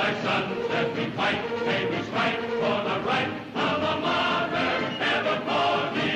my sons, let me fight, may we strike for the right of a mother ever for me.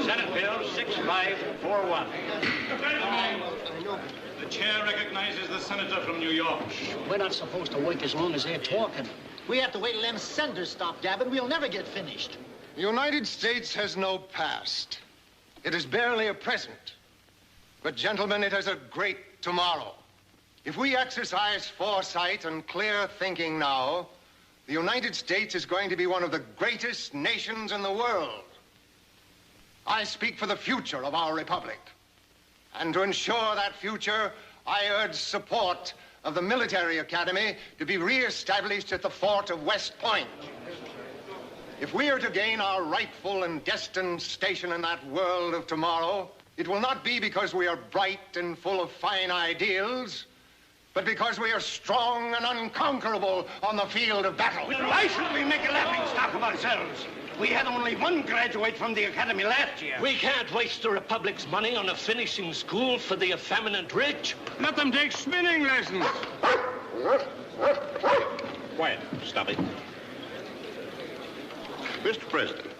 Senate Bill 6541. The chair recognizes the senator from New York. We're not supposed to wait as long as they're talking. We have to wait till them senators stop gabbing. We'll never get finished. The United States has no past. It is barely a present. But, gentlemen, it has a great tomorrow. If we exercise foresight and clear thinking now, the United States is going to be one of the greatest nations in the world. I speak for the future of our republic. And to ensure that future, I urge support of the military academy to be re-established at the fort of West Point. If we are to gain our rightful and destined station in that world of tomorrow, it will not be because we are bright and full of fine ideals, but because we are strong and unconquerable on the field of battle. Why should we make a laughing stock of ourselves? We had only one graduate from the academy last year. We can't waste the Republic's money on a finishing school for the effeminate rich. Let them take spinning lessons. Quiet. Stop it. Mr. President.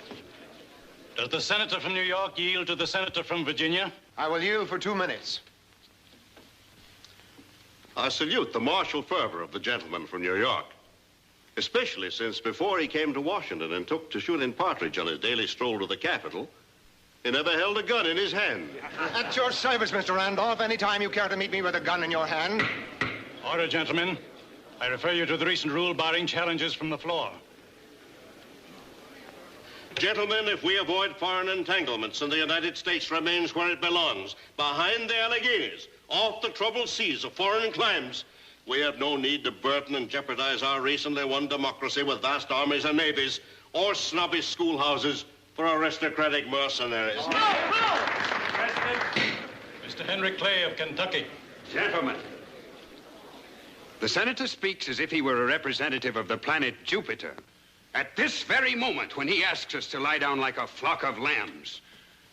Does the senator from New York yield to the senator from Virginia? I will yield for 2 minutes. I salute the martial fervor of the gentleman from New York, especially since before he came to Washington and took to shooting partridge on his daily stroll to the Capitol, he never held a gun in his hand. At your service, Mr. Randolph, anytime you care to meet me with a gun in your hand. Order, gentlemen. I refer you to the recent rule barring challenges from the floor. Gentlemen, if we avoid foreign entanglements and the United States remains where it belongs, behind the Alleghenies, off the troubled seas of foreign climes, we have no need to burden and jeopardize our recently won democracy with vast armies and navies or snobbish schoolhouses for aristocratic mercenaries. Mr. Henry Clay of Kentucky. Gentlemen, the senator speaks as if he were a representative of the planet Jupiter. At this very moment, when he asks us to lie down like a flock of lambs,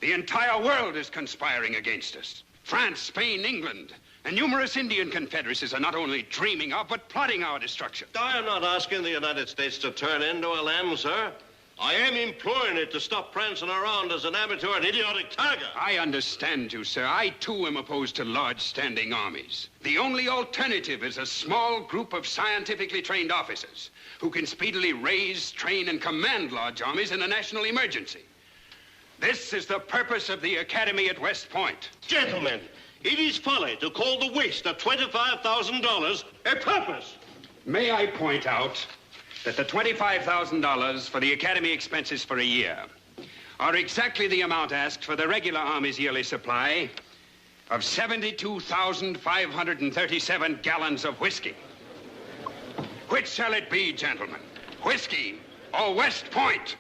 the entire world is conspiring against us. France, Spain, England, and numerous Indian confederacies are not only dreaming of, but plotting our destruction. I am not asking the United States to turn into a lamb, sir. I am imploring it to stop prancing around as an amateur and idiotic tiger. I understand you, sir. I, too, am opposed to large standing armies. The only alternative is a small group of scientifically trained officers who can speedily raise, train, and command large armies in a national emergency. This is the purpose of the Academy at West Point. Gentlemen, it is folly to call the waste of $25,000 a purpose. May I point out that the $25,000 for the Academy expenses for a year are exactly the amount asked for the regular Army's yearly supply of 72,537 gallons of whiskey. Which shall it be, gentlemen? Whiskey or West Point?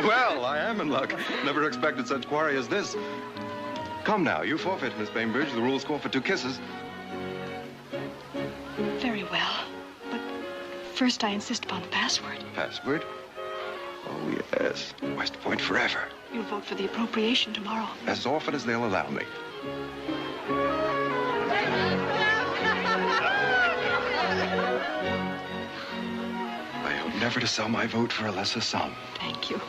Well, I am in luck. Never expected such quarry as this. Come now, you forfeit, Miss Bainbridge. The rules call for 2 kisses. Very well. But first I insist upon the password. Password? Oh, yes. West Point forever. You'll vote for the appropriation tomorrow. As often as they'll allow me. I hope never to sell my vote for a lesser sum. Thank you.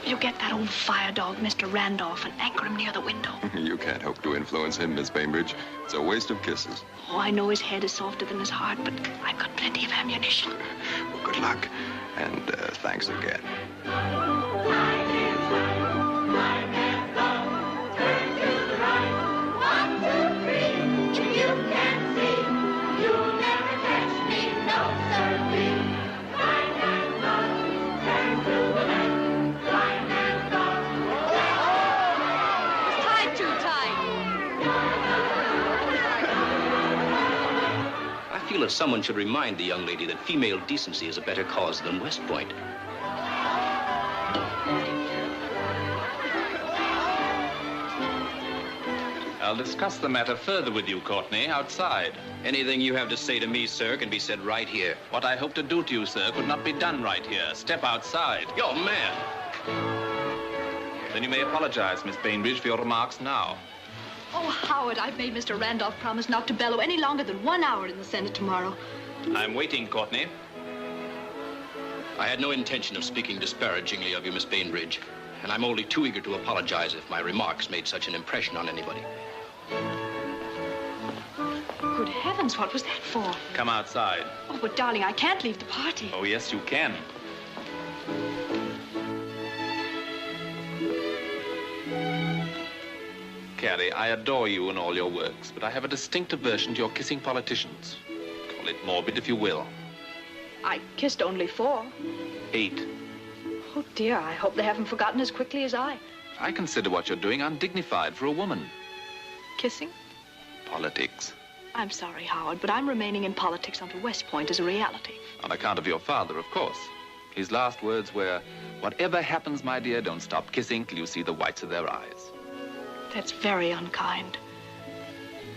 You get that old fire dog, Mr. Randolph, and anchor him near the window. You can't hope to influence him, Miss Bainbridge. It's a waste of kisses. Oh, I know his head is softer than his heart, but I've got plenty of ammunition. Well, good luck, and thanks again. Turn to the right. 1, 2, 3. feel that someone should remind the young lady that female decency is a better cause than West Point. I'll discuss the matter further with you, Courtney, outside. Anything you have to say to me, sir, can be said right here. What I hope to do to you, sir, could not be done right here. Step outside. You're mad. Then you may apologize, Miss Bainbridge, for your remarks now. Oh, Howard, I've made Mr. Randolph promise not to bellow any longer than 1 hour in the Senate tomorrow. I'm waiting, Courtney. I had no intention of speaking disparagingly of you, Miss Bainbridge, and I'm only too eager to apologize if my remarks made such an impression on anybody. Good heavens, what was that for? Come outside. Oh, but darling, I can't leave the party. Oh, yes, you can. Carrie, I adore you and all your works, but I have a distinct aversion to your kissing politicians. Call it morbid if you will. I kissed only 4. 8. Oh, dear, I hope they haven't forgotten as quickly as I. I consider what you're doing undignified for a woman. Kissing? Politics. I'm sorry, Howard, but I'm remaining in politics until West Point is a reality. On account of your father, of course. His last words were, "Whatever happens, my dear, don't stop kissing till you see the whites of their eyes." That's very unkind.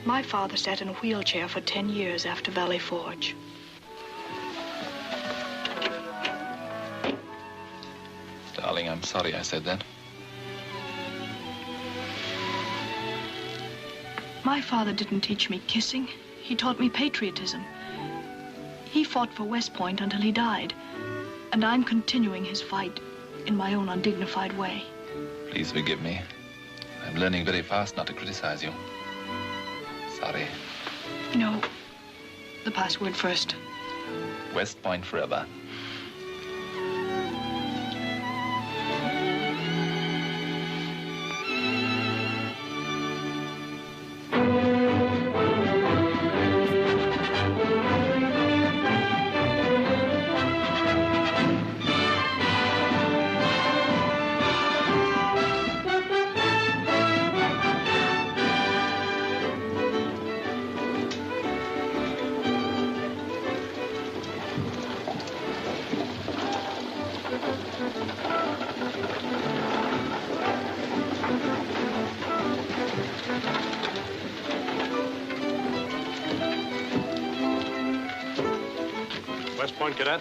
My father sat in a wheelchair for 10 years after Valley Forge. Darling, I'm sorry I said that. My father didn't teach me kissing. He taught me patriotism. He fought for West Point until he died. And I'm continuing his fight in my own undignified way. Please forgive me. I'm learning very fast not to criticize you. Sorry. No. The password first. West Point forever. West Point cadet?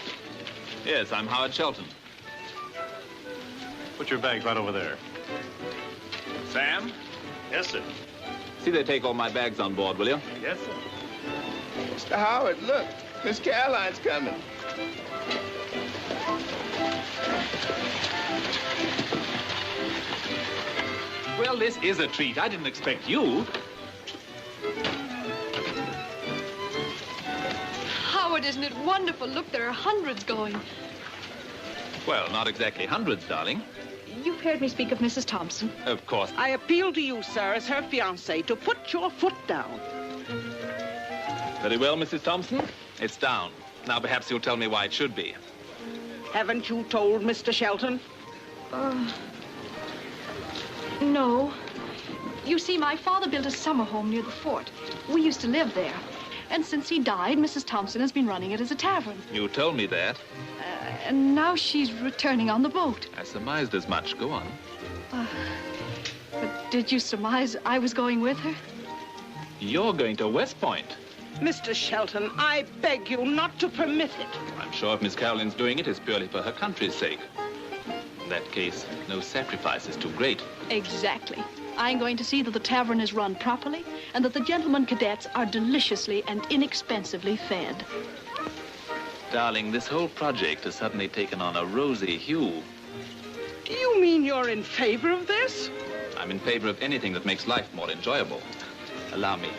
Yes, I'm Howard Shelton. Put your bags right over there. Sam? Yes, sir. See they take all my bags on board, will you? Yes, sir. Mr. Howard, look. Miss Caroline's coming. Well, this is a treat. I didn't expect you. Howard, isn't it wonderful? Look, there are hundreds going. Well, not exactly hundreds, darling. You've heard me speak of Mrs. Thompson. Of course. I appeal to you, sir, as her fiancé, to put your foot down. Very well, Mrs. Thompson. It's down. Now, perhaps you'll tell me why it should be. Haven't you told Mr. Shelton? No. You see, my father built a summer home near the fort. We used to live there. And since he died, Mrs. Thompson has been running it as a tavern. You told me that. And now she's returning on the boat. I surmised as much. Go on. But did you surmise I was going with her? You're going to West Point. Mr. Shelton, I beg you not to permit it. I'm sure if Miss Caroline's doing it, it's purely for her country's sake. In that case, no sacrifice is too great. Exactly. I'm going to see that the tavern is run properly and that the gentlemen cadets are deliciously and inexpensively fed. Darling, this whole project has suddenly taken on a rosy hue. Do you mean you're in favor of this? I'm in favor of anything that makes life more enjoyable. Allow me.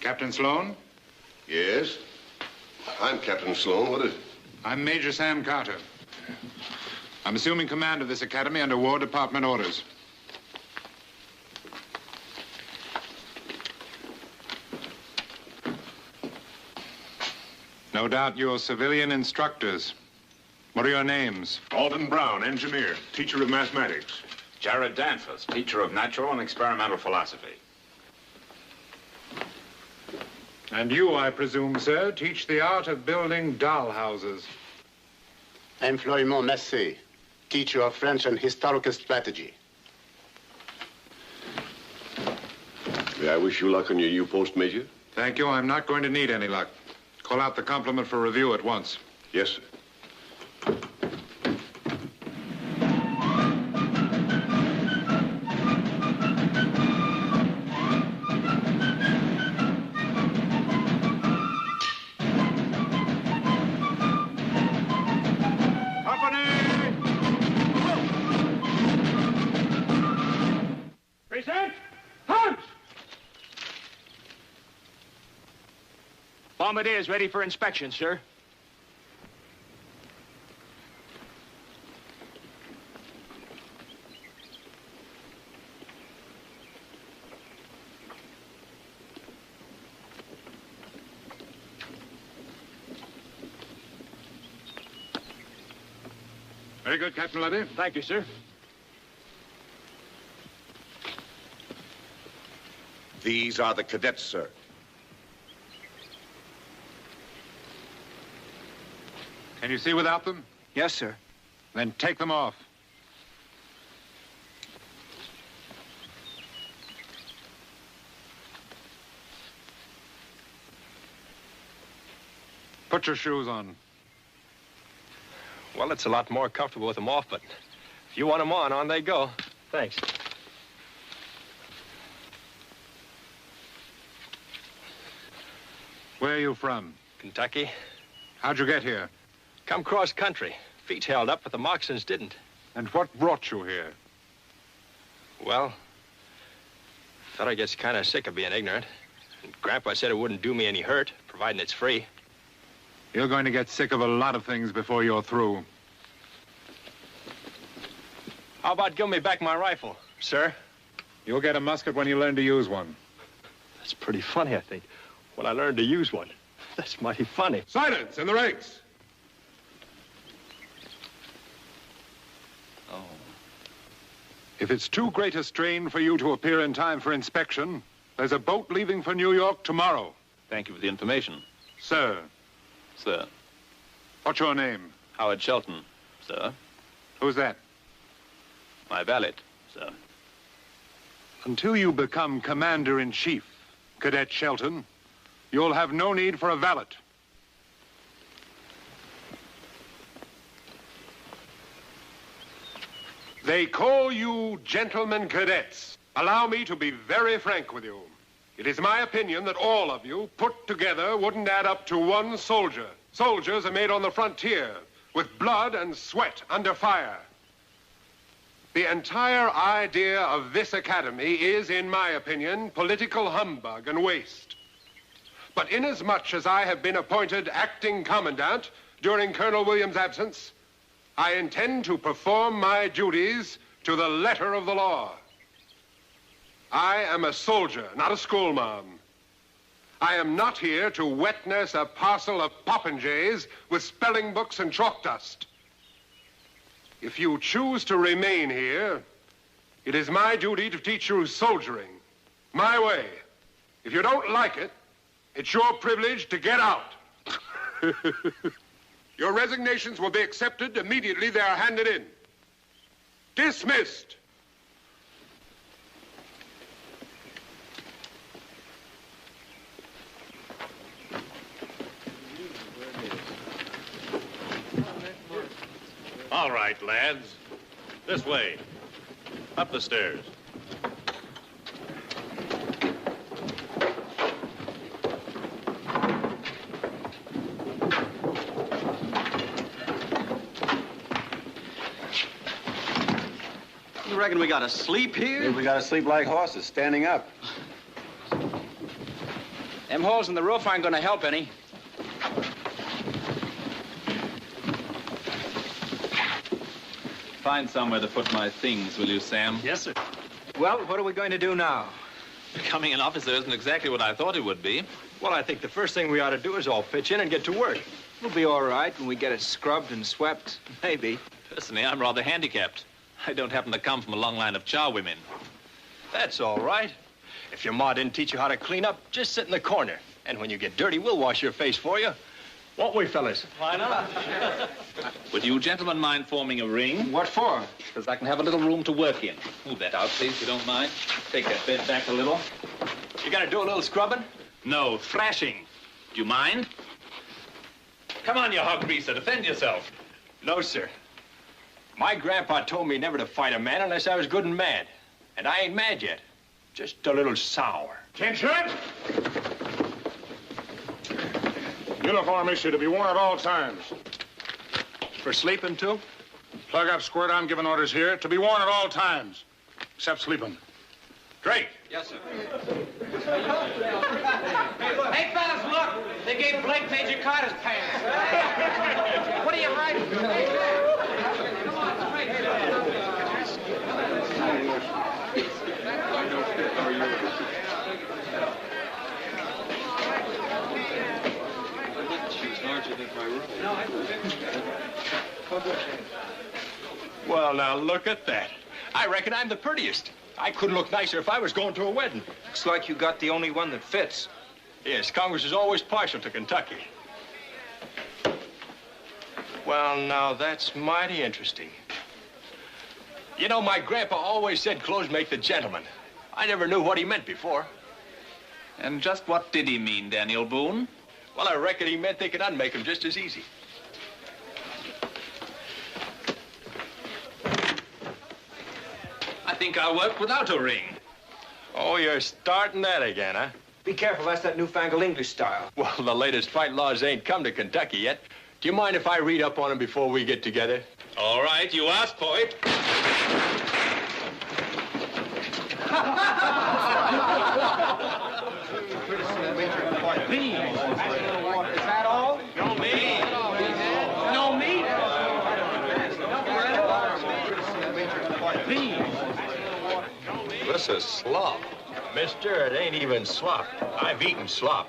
Captain Sloan? Yes? I'm Captain Sloan. What is it? I'm Major Sam Carter. I'm assuming command of this academy under War Department orders. No doubt you're civilian instructors. What are your names? Alden Brown, engineer, teacher of mathematics. Jared Danforth, teacher of natural and experimental philosophy. And you, I presume, sir, teach the art of building doll houses. I'm Florimond Massé, teacher of French and historical strategy. May I wish you luck on your new post, Major? Thank you. I'm not going to need any luck. Call out the complement for review at once. Yes, sir. Present! Hunt! Bombardier is ready for inspection, sir. Very good, Captain Luddy. Thank you, sir. These are the cadets, sir. Can you see without them? Yes, sir. Then take them off. Put your shoes on. Well, it's a lot more comfortable with them off, but if you want them on they go. Thanks. Where are you from? Kentucky. How'd you get here? Come cross country. Feet held up, but the moccasins didn't. And what brought you here? Well, fella gets kind of sick of being ignorant. And Grandpa said it wouldn't do me any hurt, providing it's free. You're going to get sick of a lot of things before you're through. How about giving me back my rifle, sir? You'll get a musket when you learn to use one. That's pretty funny, I think. When I learned to use one. That's mighty funny. Silence in the ranks. Oh. If it's too great a strain for you to appear in time for inspection, there's a boat leaving for New York tomorrow. Thank you for the information. Sir. Sir. What's your name? Howard Shelton, sir. Who's that? My valet, sir. Until you become Commander-in-Chief, Cadet Shelton, you'll have no need for a valet. They call you gentlemen cadets. Allow me to be very frank with you. It is my opinion that all of you put together wouldn't add up to one soldier. Soldiers are made on the frontier with blood and sweat under fire. The entire idea of this academy is, in my opinion, political humbug and waste. But inasmuch as I have been appointed acting commandant during Colonel Williams' absence, I intend to perform my duties to the letter of the law. I am a soldier, not a schoolmarm. I am not here to wet nurse a parcel of popinjays with spelling books and chalk dust. If you choose to remain here, it is my duty to teach you soldiering, my way. If you don't like it, it's your privilege to get out. Your resignations will be accepted immediately they are handed in. Dismissed. All right, lads. This way. Up the stairs. You reckon we gotta sleep here? Yeah, we gotta sleep like horses, standing up. Them holes in the roof aren't going to help any. Find somewhere to put my things, will you, Sam? Yes, sir. Well, what are we going to do now? Becoming an officer isn't exactly what I thought it would be. Well, I think the first thing we ought to do is all pitch in and get to work. We'll be all right when we get it scrubbed and swept. Maybe. Personally, I'm rather handicapped. I don't happen to come from a long line of charwomen. That's all right. If your ma didn't teach you how to clean up, just sit in the corner. And when you get dirty, we'll wash your face for you. Won't we, fellas? Why not? Would you gentlemen mind forming a ring? What for? Because I can have a little room to work in. Move that out, please, if you don't mind. Take that bed back a little. You gotta do a little scrubbing? No, thrashing. Do you mind? Come on, you hog greaser, defend yourself. No, sir. My grandpa told me never to fight a man unless I was good and mad. And I ain't mad yet. Just a little sour. Attention! Uniform issue to be worn at all times. For sleeping, too? Plug up, squirt on, giving orders here. To be worn at all times, except sleeping. Drake. Yes, sir. Hey, fellas, look! They gave Blake Major Carter's pants. What are you hiding? Well, now, look at that. I reckon I'm the prettiest. I couldn't look nicer if I was going to a wedding. Looks like you got the only one that fits. Yes, Congress is always partial to Kentucky. Well, now, that's mighty interesting. You know, my grandpa always said clothes make the gentleman. I never knew what he meant before. And just what did he mean, Daniel Boone? Well, I reckon he meant they could unmake them just as easy. I think I'll work without a ring. Oh, you're starting that again, huh? Be careful, that's that newfangled English style. Well, the latest fight laws ain't come to Kentucky yet. Do you mind if I read up on them before we get together? All right, you asked for it. Is that all? No meat. No meat? This is slop. Mister, it ain't even slop. I've eaten slop.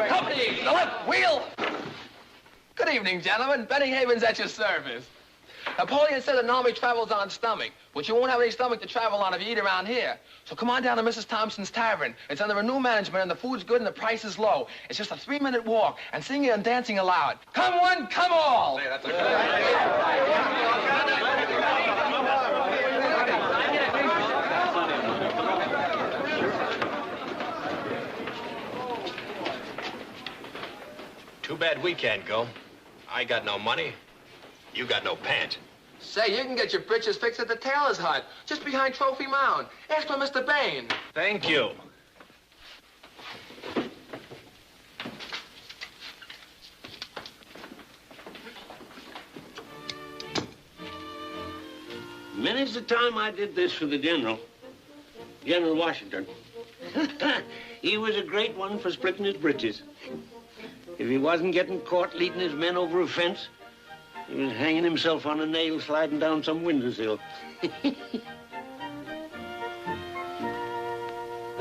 Company, the left wheel! Good evening, gentlemen. Benny Haven's at your service. Napoleon said an army travels on stomach, but you won't have any stomach to travel on if you eat around here. So come on down to Mrs. Thompson's Tavern. It's under a new management, and the food's good and the price is low. It's just a 3-minute walk, and singing and dancing allowed. Come one, come all! Hey, that's Too bad we can't go. I got no money. You got no pants. Say, you can get your britches fixed at the tailor's hut, just behind Trophy Mound. Ask for Mr. Bain. Thank you. Many's the time I did this for the General Washington. He was a great one for splitting his britches. If he wasn't getting caught leading his men over a fence, he was hanging himself on a nail sliding down some windowsill. The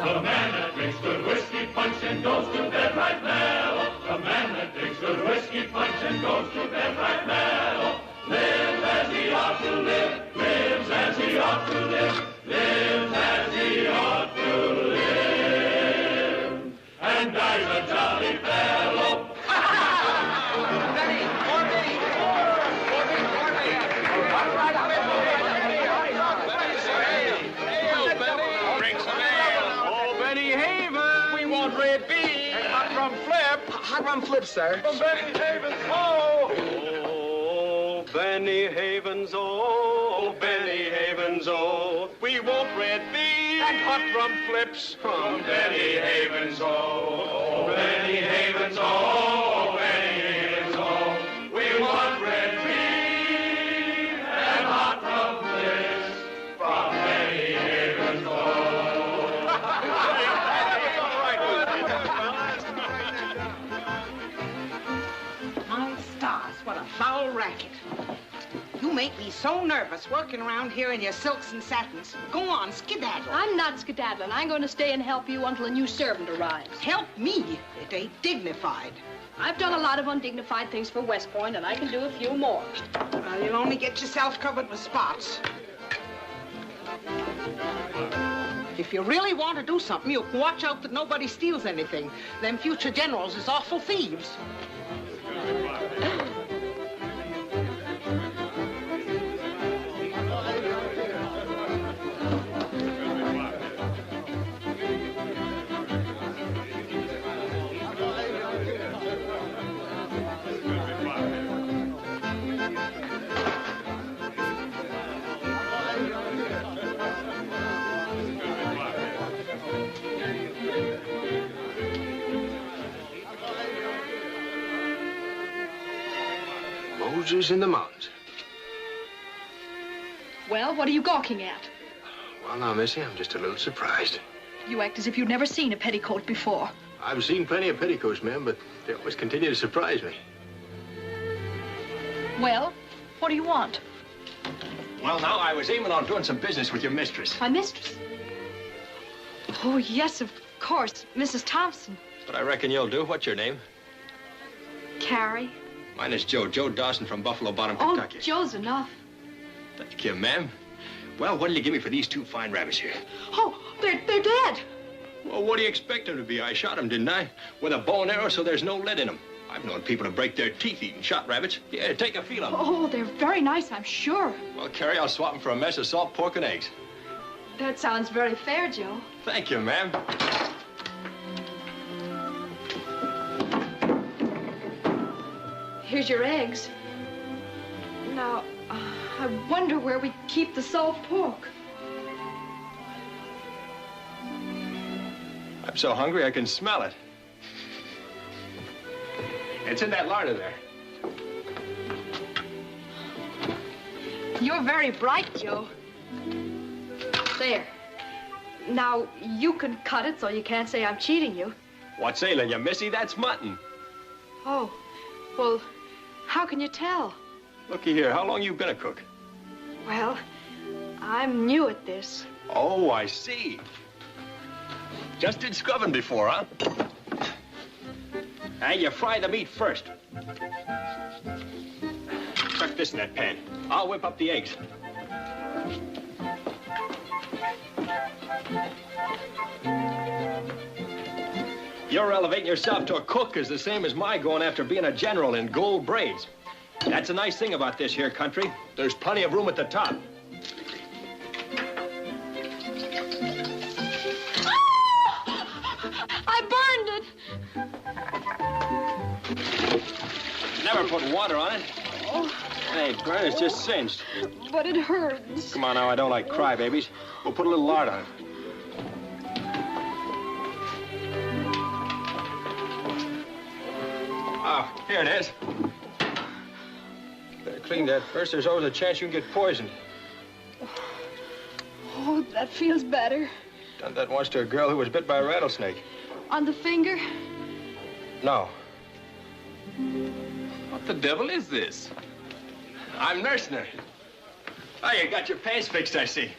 man that drinks good whiskey punch and goes to bed right mellow. The man that drinks good whiskey punch and goes to bed right mellow. Lives as he ought to live, lives as he ought to live, lives as he ought to live, and dies a jolly fellow. Hot rum flip, sir. From Benny Havens, oh! Oh, Benny Havens, oh, Benny Havens, oh. We want red beef and hot rum flips from Benny Havens, oh. Benny Havens, oh, Benny Havens, oh. We want red beef and hot rum flips from Benny Havens, oh. racket. You make me so nervous working around here in your silks and satins. Go on, skedaddle. I'm not skedaddling. I'm going to stay and help you until a new servant arrives. Help me? It ain't dignified. I've done a lot of undignified things for West Point, and I can do a few more. Well, you'll only get yourself covered with spots. If you really want to do something, you can watch out that nobody steals anything. Them future generals is awful thieves. Moses in the mountains. Well, what are you gawking at? Well, now, Missy, I'm just a little surprised. You act as if you'd never seen a petticoat before. I've seen plenty of petticoats, ma'am, but they always continue to surprise me. Well, what do you want? Well, now, I was aiming on doing some business with your mistress. My mistress? Oh, yes, of course. Mrs. Thompson. But I reckon you'll do. What's your name? Carrie. Mine is Joe. Joe Dawson from Buffalo Bottom, Oh, Kentucky. Joe's enough. Thank you, ma'am. Well, what'll you give me for these two fine rabbits here? Oh, they're dead. Well, what do you expect them to be? I shot them, didn't I? With a bow and arrow so there's no lead in them. I've known people to break their teeth eating shot rabbits. Yeah, take a feel of them. Oh, they're very nice, I'm sure. Well, Carrie, I'll swap them for a mess of salt pork and eggs. That sounds very fair, Joe. Thank you, ma'am. Here's your eggs. Now, I wonder where we keep the salt pork. I'm so hungry I can smell it. It's in that larder there. You're very bright, Joe. There. Now, you can cut it so you can't say I'm cheating you. What's ailing you, Missy? That's mutton. Oh, well, how can you tell? Looky here, how long you been a cook? Well, I'm new at this. Oh, I see. Just did scrubbing before, huh? And you fry the meat first. Chuck this in that pan. I'll whip up the eggs. Your elevating yourself to a cook is the same as my going after being a general in gold braids. That's a nice thing about this here country. There's plenty of room at the top. I burned it. Never put water on it. Oh, Hey, burn, it's just singed. but it hurts. Come on now, I don't like crybabies. We'll put a little lard on it. Ah, here it is. Better clean that first. There's always a chance you can get poisoned. Oh, that feels better. Done that once to a girl who was bit by a rattlesnake. On the finger? No. What the devil is this? I'm nursing her. Oh, you got your pants fixed, I see.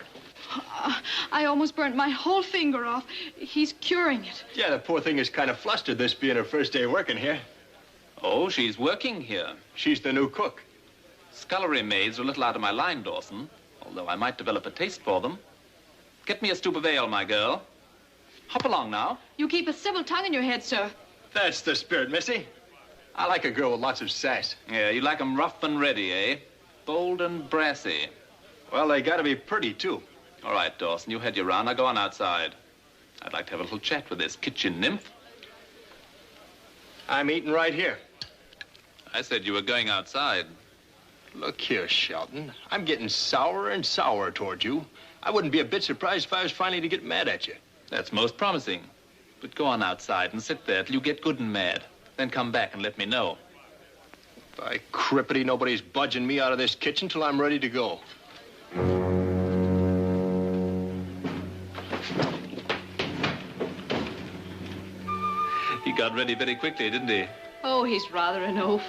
I almost burnt my whole finger off. He's curing it. Yeah, the poor thing is kind of flustered, this being her first day working here. Oh, she's working here. She's the new cook. Scullery maids are a little out of my line, Dawson, although I might develop a taste for them. Get me a stoop of ale, my girl. Hop along now. You keep a civil tongue in your head, sir. That's the spirit, Missy. I like a girl with lots of sass. Yeah, you like 'em rough and ready, eh? Bold and brassy. Well, they gotta be pretty, too. All right, Dawson, you head your round. I'll go on outside. I'd like to have a little chat with this kitchen nymph. I'm eating right here. I said you were going outside. Look here, Shelton. I'm getting sourer and sourer toward you. I wouldn't be a bit surprised if I was finally to get mad at you. That's most promising. But go on outside and sit there till you get good and mad. Then come back and let me know. By crippity, nobody's budging me out of this kitchen till I'm ready to go. He got ready very quickly, didn't he? Oh, he's rather an oaf.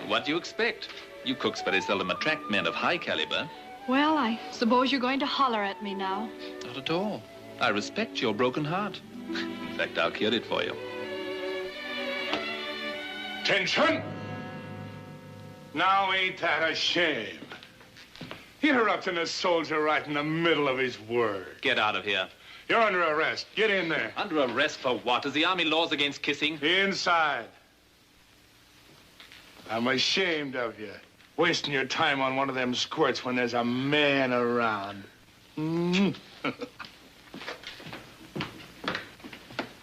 What do you expect? You cooks very seldom attract men of high caliber. Well, I suppose you're going to holler at me now. Not at all. I respect your broken heart. In fact, I'll cure it for you. Attention! Now ain't that a shame? Interrupting a soldier right in the middle of his work. Get out of here. You're under arrest. Get in there. Under arrest for what? Is the Army laws against kissing? Inside. I'm ashamed of you. Wasting your time on one of them squirts when there's a man around.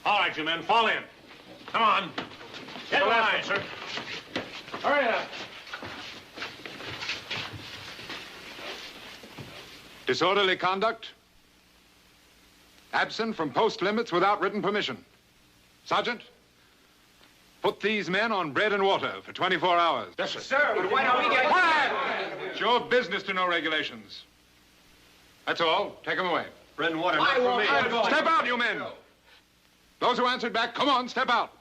All right, you men, fall in. Come on. Get in line, sir. Hurry up. Disorderly conduct. Absent from post limits without written permission. Sergeant, put these men on bread and water for 24 hours. Yes, sir. Sir, but why don't we get... Quiet! It's your business to know regulations. That's all. Take them away. Bread and water, not for me. Step out, you men. Those who answered back, come on, step out.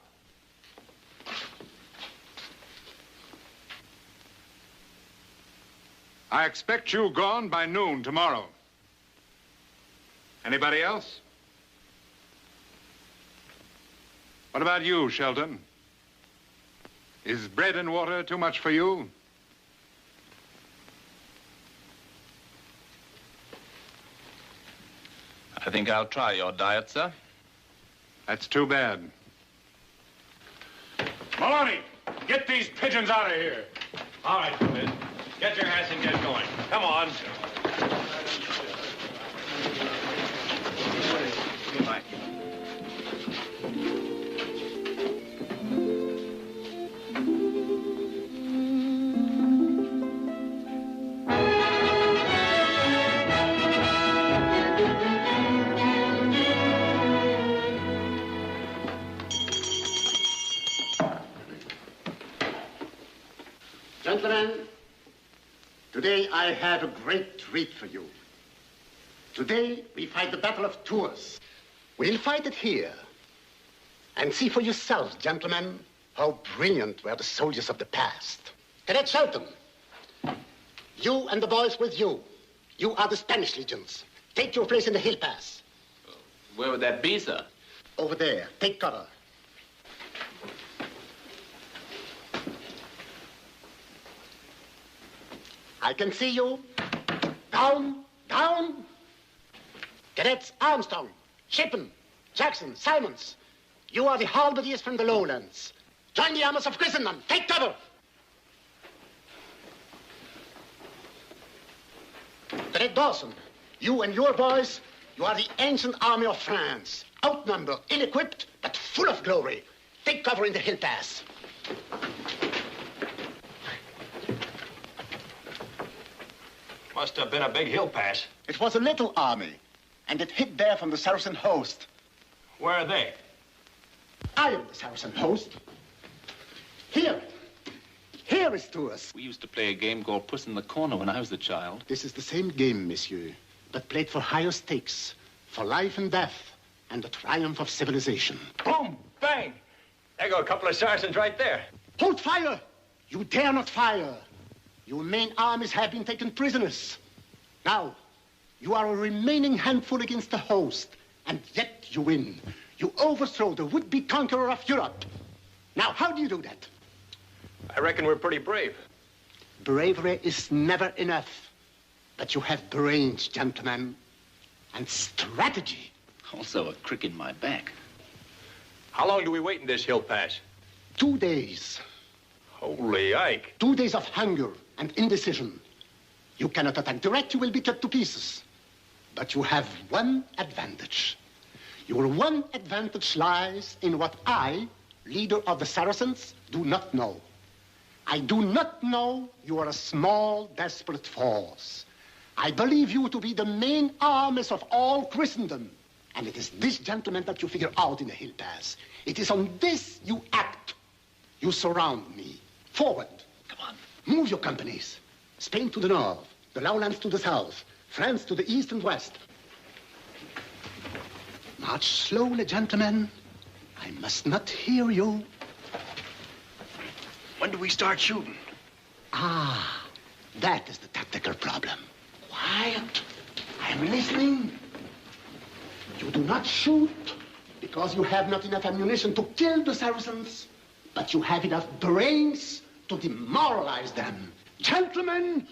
I expect you gone by noon tomorrow. Anybody else? What about you, Shelton? Is bread and water too much for you? I think I'll try your diet, sir. That's too bad. Maloney, get these pigeons out of here. All right, you men. Get your hats and get going. Come on. Goodbye. Gentlemen, today I have a great treat for you. Today we fight the Battle of Tours. We'll fight it here. And see for yourselves, gentlemen, how brilliant were the soldiers of the past. Cadet Shelton, you and the boys with you. You are the Spanish legions. Take your place in the hill pass. Where would that be, sir? Over there. Take cover. I can see you. Down, down. Cadets Armstrong, Shippen, Jackson, Simons. You are the halberdiers from the lowlands. Join the armies of Christendom. Take cover. Cadet Dawson, you and your boys, you are the ancient army of France. Outnumbered, ill-equipped, but full of glory. Take cover in the hill pass. Must have been a big hill pass. It was a little army, and it hid there from the Saracen host. Where are they? I am the Saracen host. Here. Here is Tours. We used to play a game called Puss in the Corner when I was a child. This is the same game, monsieur, but played for higher stakes, for life and death, and the triumph of civilization. Boom! Bang! There go a couple of saracens right there. Hold fire! You dare not fire. Your main armies have been taken prisoners. Now, you are a remaining handful against the host, and yet you win. You overthrow the would-be conqueror of Europe. Now, how do you do that? I reckon we're pretty brave. Bravery is never enough. But you have brains, gentlemen, and strategy. Also a crick in my back. How long do we wait in this hill pass? 2 days. Holy Ike. 2 days of hunger and indecision. You cannot attack direct, you will be cut to pieces. But you have one advantage. Your one advantage lies in what I, leader of the Saracens, do not know. I do not know you are a small, desperate force. I believe you to be the main armies of all Christendom. And it is this, gentlemen, that you figure out in the hill pass. It is on this you act. You surround me. Forward. Come on. Move your companies. Spain to the north, the lowlands to the south, France to the east and west. March slowly, gentlemen. I must not hear you. When do we start shooting? Ah, that is the tactical problem. Quiet. I am listening. You do not shoot because you have not enough ammunition to kill the Saracens, but you have enough brains to demoralize them. Gentlemen,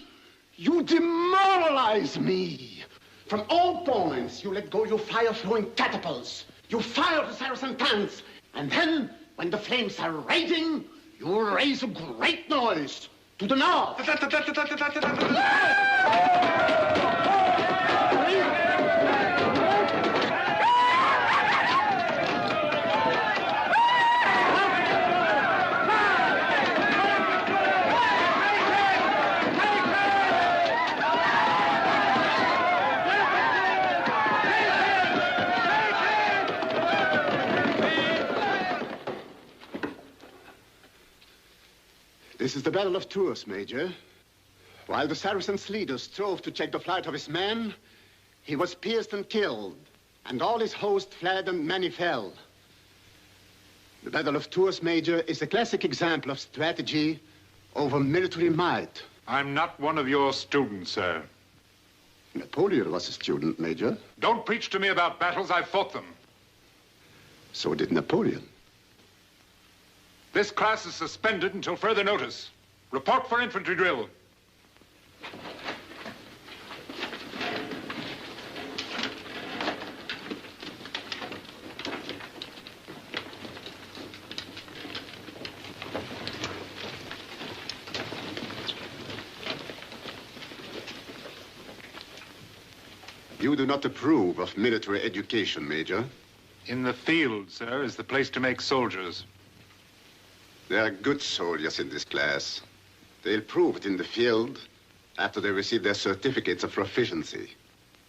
you demoralize me. From all points, you let go your fire-throwing catapults. You fire the Saracen tanks. And then, when the flames are raging, you raise a great noise to the north. This is the Battle of Tours, Major. While the Saracens' leader strove to check the flight of his men, he was pierced and killed, and all his host fled and many fell. The Battle of Tours, Major, is a classic example of strategy over military might. I'm not one of your students, sir. Napoleon was a student, Major. Don't preach to me about battles. I've fought them. So did Napoleon. This class is suspended until further notice. Report for infantry drill. You do not approve of military education, Major. In the field, sir, is the place to make soldiers. There are good soldiers in this class. They'll prove it in the field after they receive their certificates of proficiency.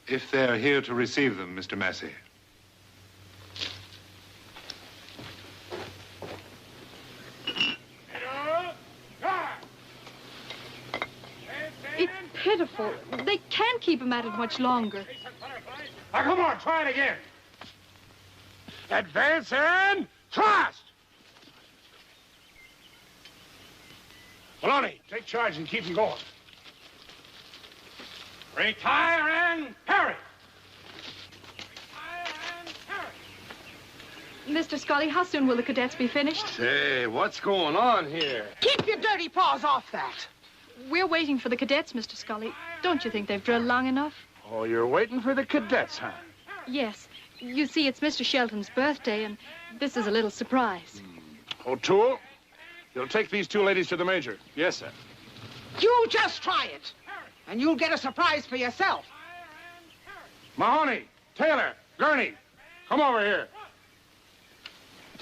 If they're here to receive them, Mr. Massey. It's pitiful. They can't keep him at it much longer. Now, come on, try it again. Advance and thrust! Maloney, take charge and keep him going. Retire and parry! Mr. Scully, how soon will the cadets be finished? Say, what's going on here? Keep your dirty paws off that. We're waiting for the cadets, Mr. Scully. Don't you think they've drilled long enough? Oh, you're waiting for the cadets, huh? Yes. You see, it's Mr. Shelton's birthday, and this is a little surprise. O'Toole, you'll take these two ladies to the major. Yes, sir. You just try it, and you'll get a surprise for yourself. Mahoney, Taylor, Gurney, come over here.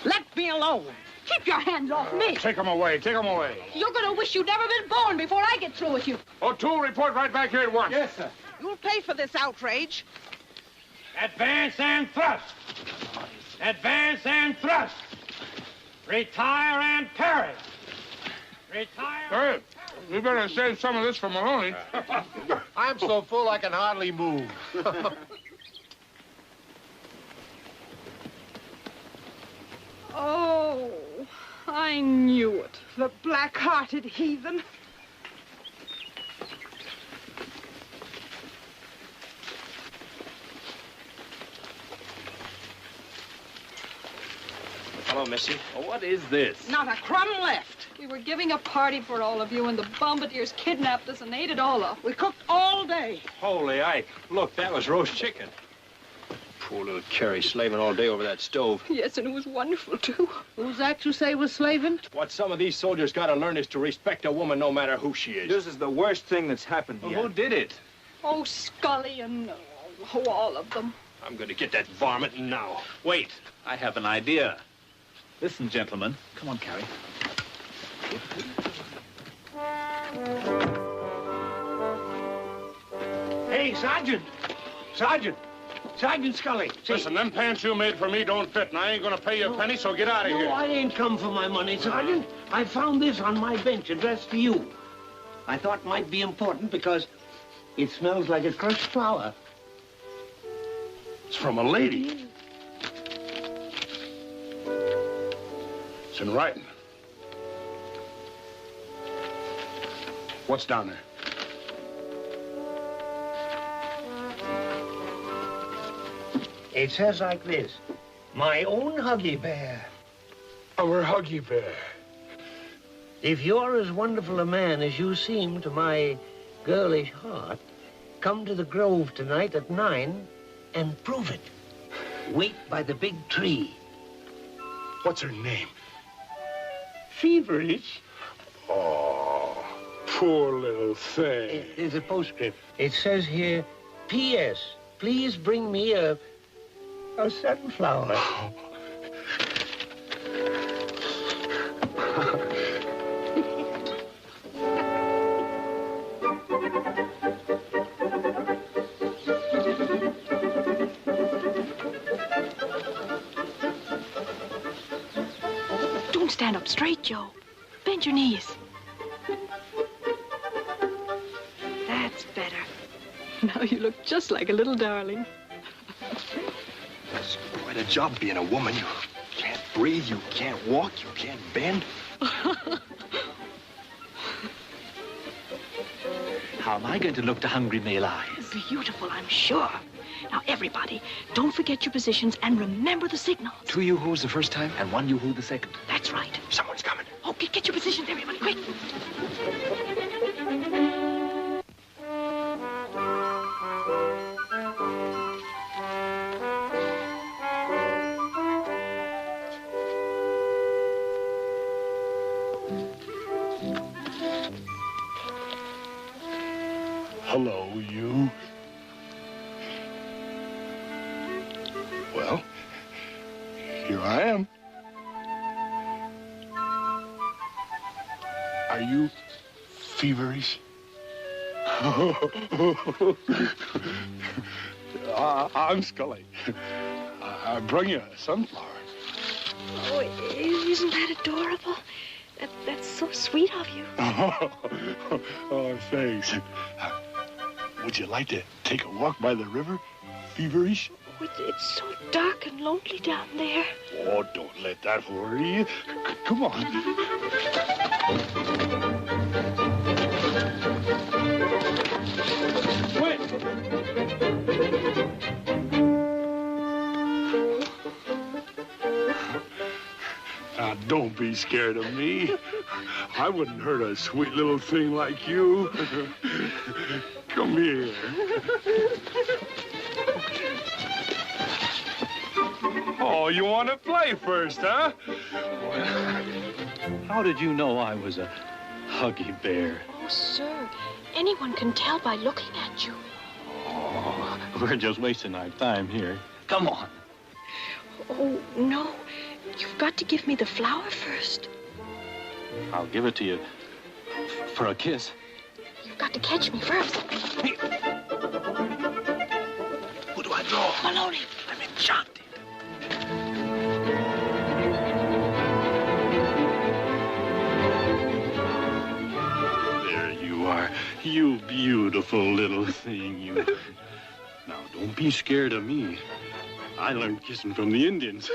Let me alone. Keep your hands off me. Take them away, take them away. You're going to wish you'd never been born before I get through with you. O'Toole, report right back here at once. Yes, sir. You'll pay for this outrage. Advance and thrust. Advance and thrust. Retire and parry. Retire. Hey, you better save some of this for Maloney. I'm so full I can hardly move. Oh, I knew it. The black-hearted heathen. Hello, Missy. Oh, what is this? Not a crumb left. We were giving a party for all of you, and the bombardiers kidnapped us and ate it all up. We cooked all day. Holy Ike. Look, that was roast chicken. Poor little Carrie slaving all day over that stove. Yes, and it was wonderful, too. Who's that you say was slaving? What some of these soldiers got to learn is to respect a woman no matter who she is. This is the worst thing that's happened yet. Who did it? Oh, Scully and all of them. I'm going to get that varmint now. Wait, I have an idea. Listen, gentlemen. Come on, Carrie. Hey, Sergeant. Sergeant. Sergeant Scully. Listen, them pants you made for me don't fit, and I ain't gonna pay you a penny, so get out of here. No, I ain't come for my money, Sergeant. I found this on my bench addressed to you. I thought it might be important because it smells like a crushed flower. It's from a lady. It's in writing. What's down there? It says like this. My own Huggy Bear. Our Huggy Bear. If you're as wonderful a man as you seem to my girlish heart, come to the Grove tonight at 9 and prove it. Wait by the big tree. What's her name? Feverish. Oh, poor little thing. There's a postscript. It says here, P.S. Please bring me a sunflower. Don't stand up straight, Joe. Bend your knees. That's better. Now you look just like a little darling. It's quite a job being a woman. You can't breathe, you can't walk, you can't bend. How am I going to look to hungry male eyes? Beautiful, I'm sure. Now, everybody, don't forget your positions and remember the signals. 2 yoo-hoos the first time and 1 yoo-hoo the second. That's right. Someone's coming. Oh, get your positions, everybody, quick. Hello, you. Well, here I am. Are you feverish? I'm Scully. I bring you a sunflower. Oh, isn't that adorable? That's so sweet of you. Oh, thanks. Would you like to take a walk by the river, feverish? Oh, it's so dark and lonely down there. Oh, don't let that worry you. Come on. Wait. Now, don't be scared of me. I wouldn't hurt a sweet little thing like you. Come here. Oh, you want to play first, huh? How did you know I was a Huggy Bear? Oh, sir, anyone can tell by looking at you. Oh, we're just wasting our time here. Come on. Oh, no. You've got to give me the flower first. I'll give it to you for a kiss. You've got to catch me first. Who do I draw? Maloney. I'm enchanted. There you are. You beautiful little thing, you. Now, don't be scared of me. I learned kissing from the Indians.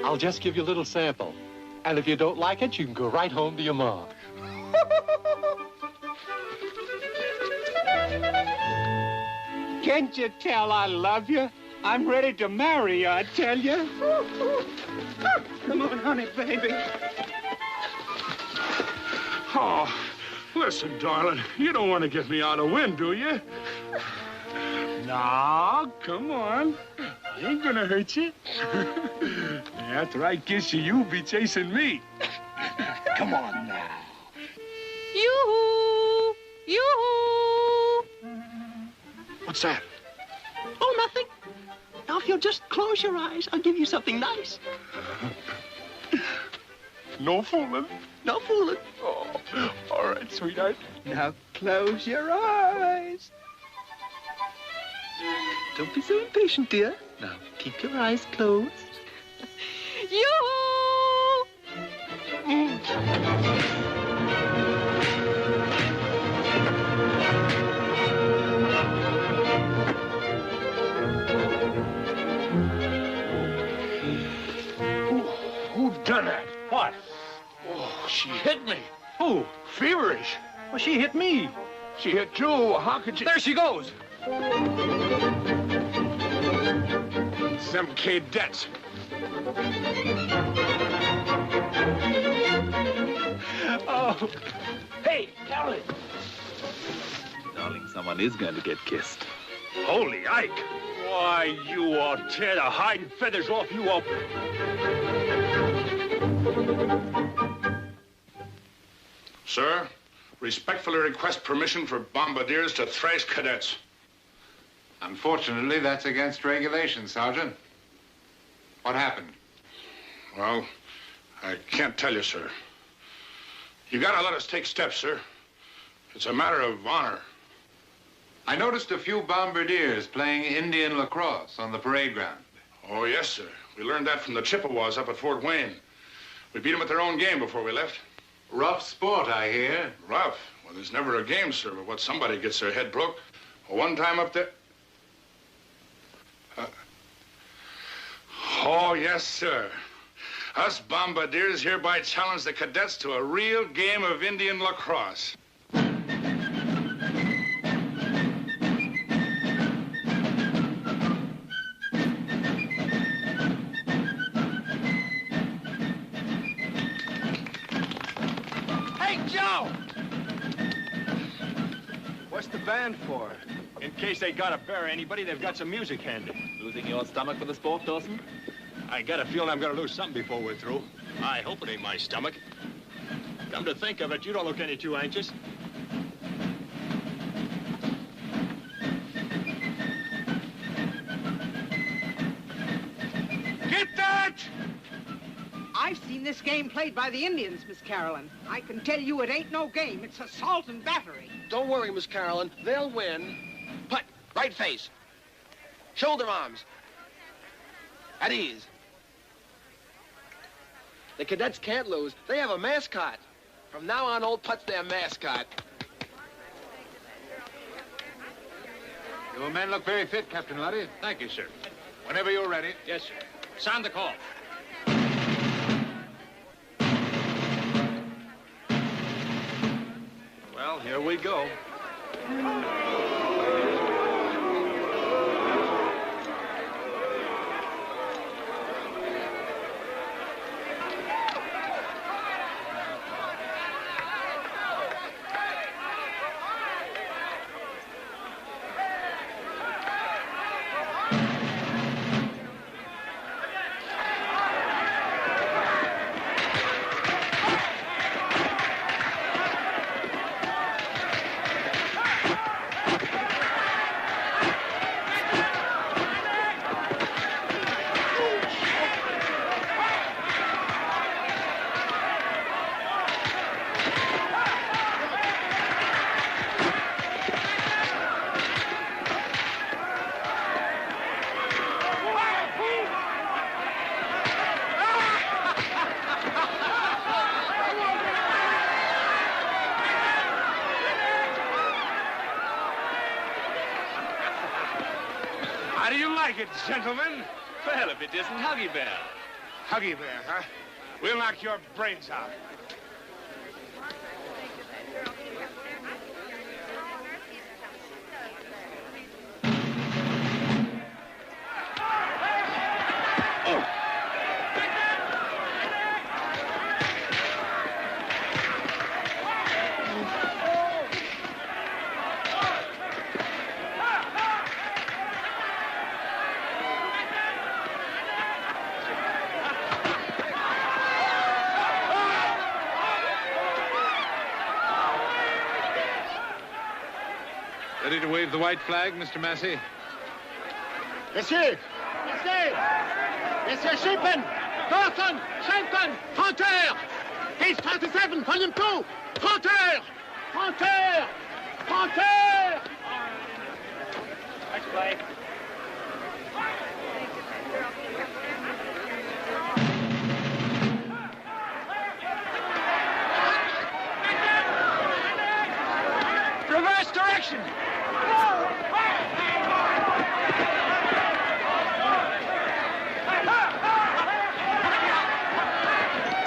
I'll just give you a little sample. And if you don't like it, you can go right home to your mom. Can't you tell I love you? I'm ready to marry you, I tell you. Come on, honey, baby. Oh, listen, darling, you don't want to get me out of wind, do you? No, come on. I ain't gonna hurt you. After I kiss you, you'll be chasing me. Come on now. Yoo-hoo! Yoo-hoo! What's that? Oh, nothing. Now, if you'll just close your eyes, I'll give you something nice. No fooling. No fooling. Oh, all right, sweetheart. Now, close your eyes. Don't be so impatient, dear. Now, keep your eyes closed. Yoo-hoo! Who done that? What? Oh, she hit me. Who? Well, she hit me. She hit you. How could you? There she goes. Some cadets. Oh. Hey, Carolyn. Darling, someone is going to get kissed. Holy Ike. Why, you all tear the hide and feathers off you all. Sir, respectfully request permission for bombardiers to thrash cadets. Unfortunately, that's against regulations, Sergeant. What happened? Well, I can't tell you, sir. You gotta let us take steps, sir. It's a matter of honor. I noticed a few bombardiers playing Indian lacrosse on the parade ground. Oh, yes, sir. We learned that from the Chippewas up at Fort Wayne. We beat them at their own game before we left. Rough sport, I hear. Rough? Well, there's never a game, sir, but what somebody gets their head broke. Well, one time up there... Oh, yes, sir. Us bombardiers hereby challenge the cadets to a real game of Indian lacrosse. Hey, Joe! What's the band for? In case they gotta bury anybody, they've got some music handy. Losing your stomach for the sport, Dawson? I got a feeling I'm gonna lose something before we're through. I hope it ain't my stomach. Come to think of it, you don't look any too anxious. Get that! I've seen this game played by the Indians, Miss Carolyn. I can tell you it ain't no game. It's assault and battery. Don't worry, Miss Carolyn. They'll win. Put, right face. Shoulder arms. At ease. The cadets can't lose. They have a mascot. From now on, old Putt's their mascot. Your men look very fit, Captain Luddy. Thank you, sir. Whenever you're ready. Yes, sir. Sound the call. Well, here we go. How do you like it, gentlemen? Well, if it isn't Huggy Bear. Huggy Bear, huh? We'll knock your brains out. Ready to wave the white flag, Mr. Massey? Messieurs! Messieurs! Messieurs Shippen! Dawson! Shelton! Frontier! Page 37, volume 2! Frontier! Frontier! Frontier! Next play. Reverse direction!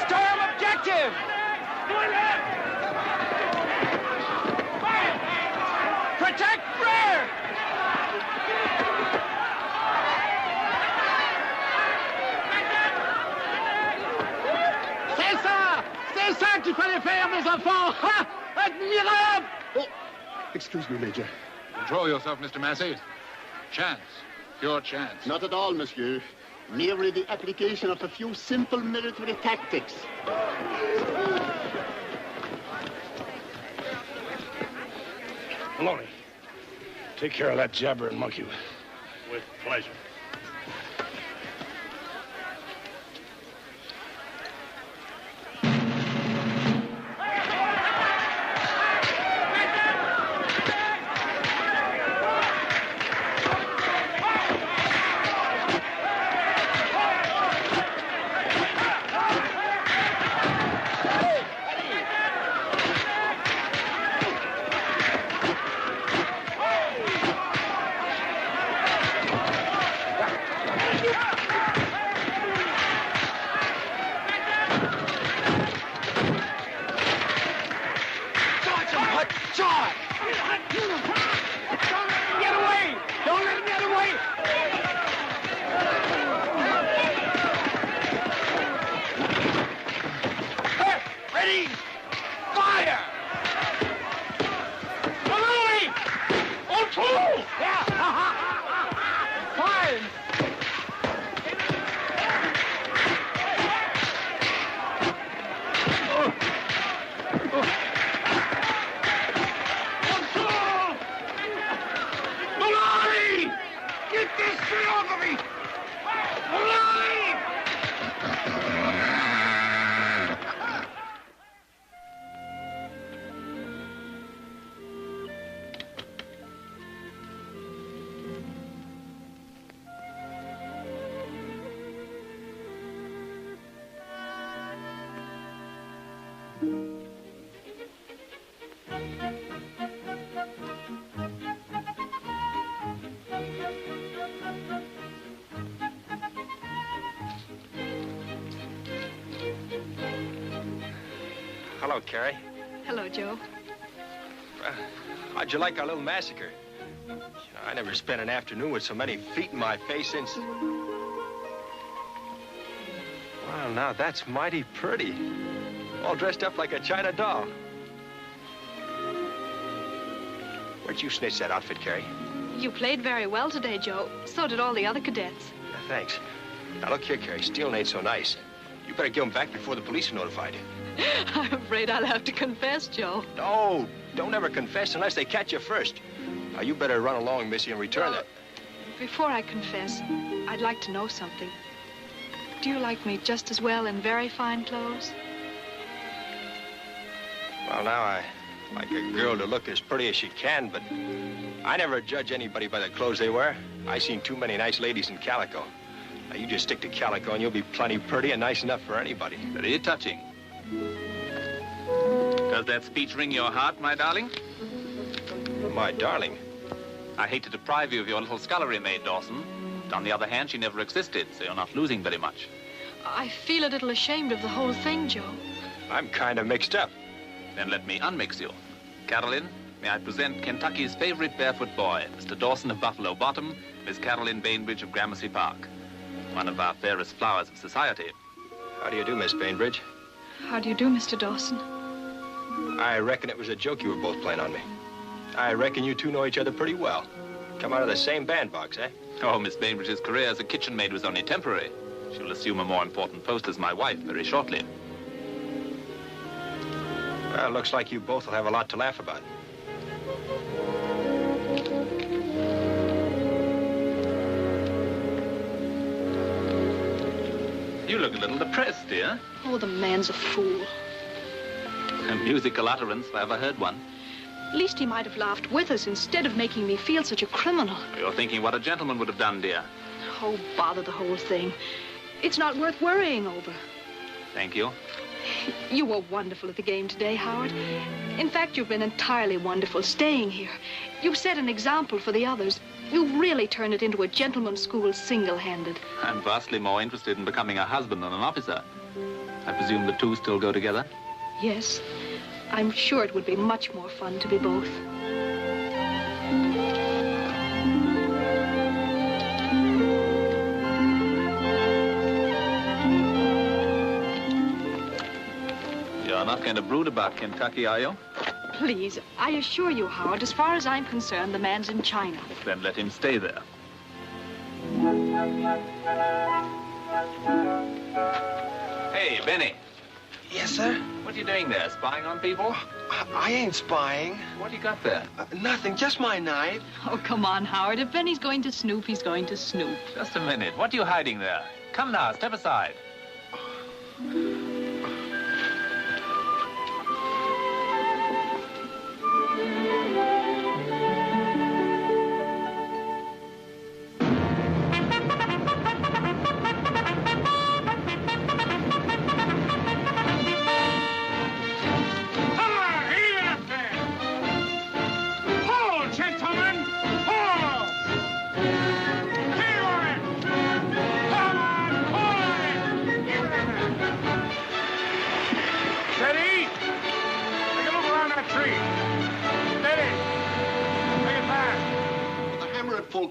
Storm objective! Oh, excuse me, Major. Control yourself, Mr. Massey. Chance. Pure chance. Not at all, monsieur. Merely the application of a few simple military tactics. Maloney, take care of that jabbering monkey. With pleasure. Hello, Carrie. Hello, Joe. How'd you like our little massacre? You know, I never spent an afternoon with so many feet in my face since... Wow, now that's mighty pretty. All dressed up like a China doll. Where'd you snitch that outfit, Carrie? You played very well today, Joe. So did all the other cadets. Thanks. Now, look here, Carrie. Stealing ain't so nice. You better give them back before the police are notified. I'm afraid I'll have to confess, Joe. No, don't ever confess unless they catch you first. Now, you better run along, Missy, and return that. Before I confess, I'd like to know something. Do you like me just as well in very fine clothes? Well, now, I like a girl to look as pretty as she can, but I never judge anybody by the clothes they wear. I seen too many nice ladies in calico. Now, you just stick to calico and you'll be plenty pretty and nice enough for anybody. Very touching. Does that speech ring your heart, my darling? My darling? I hate to deprive you of your little scullery maid, Dawson. But on the other hand, she never existed, so you're not losing very much. I feel a little ashamed of the whole thing, Joe. I'm kind of mixed up. Then let me unmix you. Carolyn, may I present Kentucky's favorite barefoot boy, Mr. Dawson of Buffalo Bottom, Miss Carolyn Bainbridge of Gramercy Park. One of our fairest flowers of society. How do you do, Miss Bainbridge? How do you do, Mr. Dawson? I reckon it was a joke you were both playing on me. I reckon you two know each other pretty well. Come out of the same bandbox, eh? Oh, Miss Bainbridge's career as a kitchen maid was only temporary. She'll assume a more important post as my wife very shortly. Well, looks like you both will have a lot to laugh about. You look a little depressed, dear. Oh, the man's a fool. A musical utterance, if I ever heard one. At least he might have laughed with us instead of making me feel such a criminal. You're thinking what a gentleman would have done, dear. Oh, bother the whole thing. It's not worth worrying over. Thank you. You were wonderful at the game today, Howard. In fact, you've been entirely wonderful staying here. You've set an example for the others. You've really turned it into a gentleman's school single-handed. I'm vastly more interested in becoming a husband than an officer. I presume the two still go together? Yes. I'm sure it would be much more fun to be both. You're not going to brood about Kentucky, are you? Please, I assure you, Howard, as far as I'm concerned, the man's in China. Then let him stay there. Hey, Benny. Yes, sir? What are you doing there, spying on people? I ain't spying. What do you got there? Nothing, just my knife. Oh, come on, Howard. If Benny's going to snoop, he's going to snoop. Just a minute. What are you hiding there? Come now, step aside.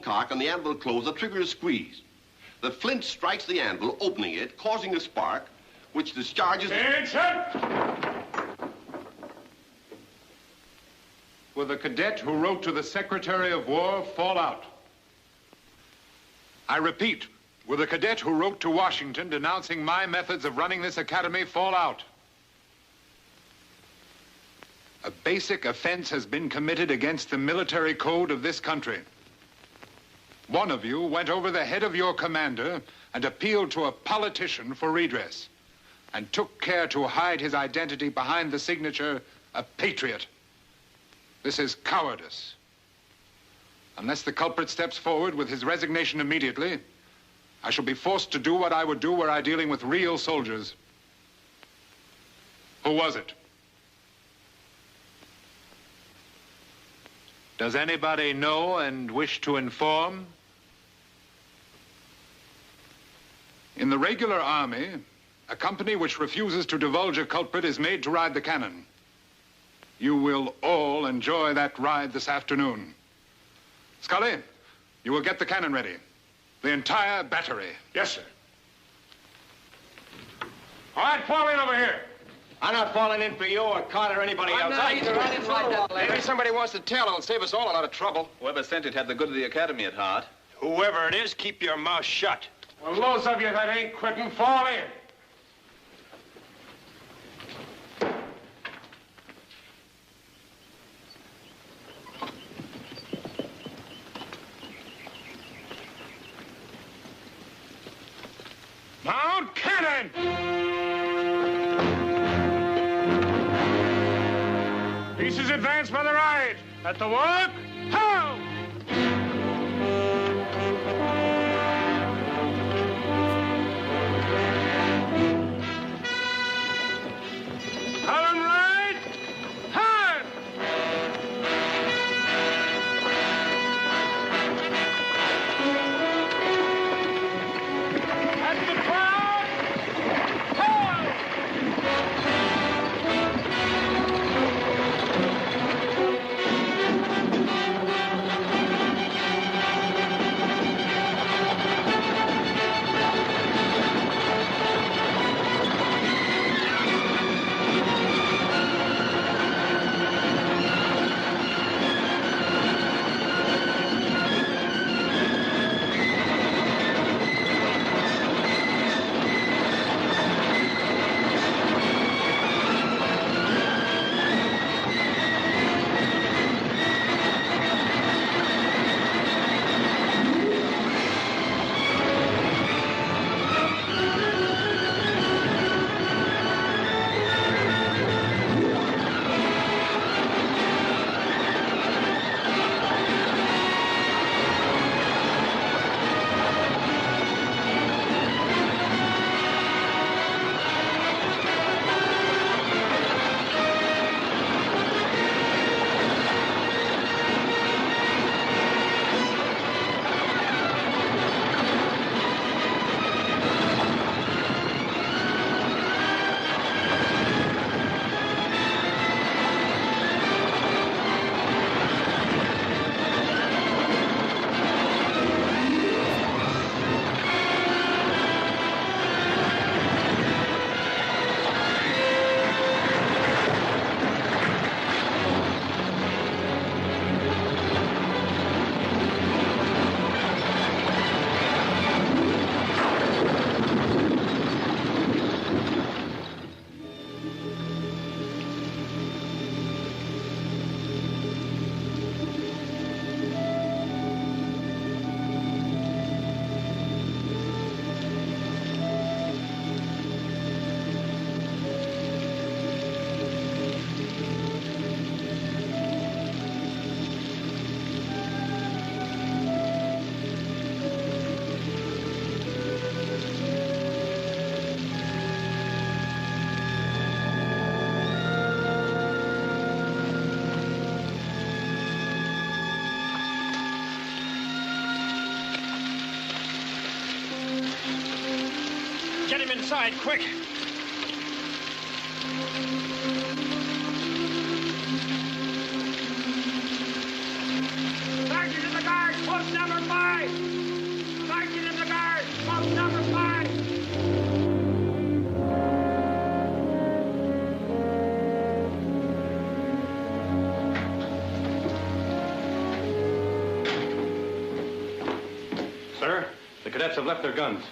Cock and the anvil close, the trigger is squeezed. The flint strikes the anvil, opening it, causing a spark, which discharges... Attention! Will the cadet who wrote to the Secretary of War fall out? I repeat, will the cadet who wrote to Washington denouncing my methods of running this academy fall out? A basic offense has been committed against the military code of this country. One of you went over the head of your commander and appealed to a politician for redress, and took care to hide his identity behind the signature, a patriot. This is cowardice. Unless the culprit steps forward with his resignation immediately, I shall be forced to do what I would do were I dealing with real soldiers. Who was it? Does anybody know and wish to inform? In the regular army, a company which refuses to divulge a culprit is made to ride the cannon. You will all enjoy that ride this afternoon. Scully, you will get the cannon ready. The entire battery. Yes, sir. All right, fall in over here. I'm not falling in for you or Carter or anybody else. Maybe somebody wants to tell. It'll save us all a lot of trouble. Whoever sent it had the good of the academy at heart. Whoever it is, keep your mouth shut. Well, those of you that ain't quitting, fall in. Mount cannon! Pieces advance by the right. At the work, ho! Column right, hand! At the crowd, hold! inside, quick. Sergeant in the guard, post number 5. Sergeant in the guard, post number 5. Sir, the cadets have left their guns.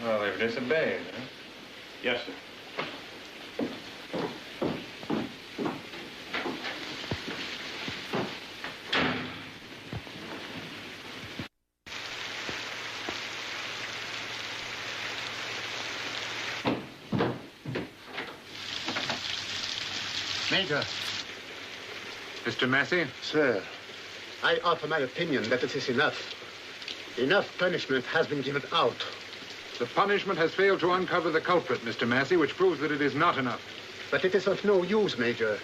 Well, they've disobeyed, huh? Yes, sir. Major. Mr. Massey? Sir, I offer my opinion that it is enough. Enough punishment has been given out. The punishment has failed to uncover the culprit, Mr. Massey, which proves that it is not enough. But it is of no use, Major.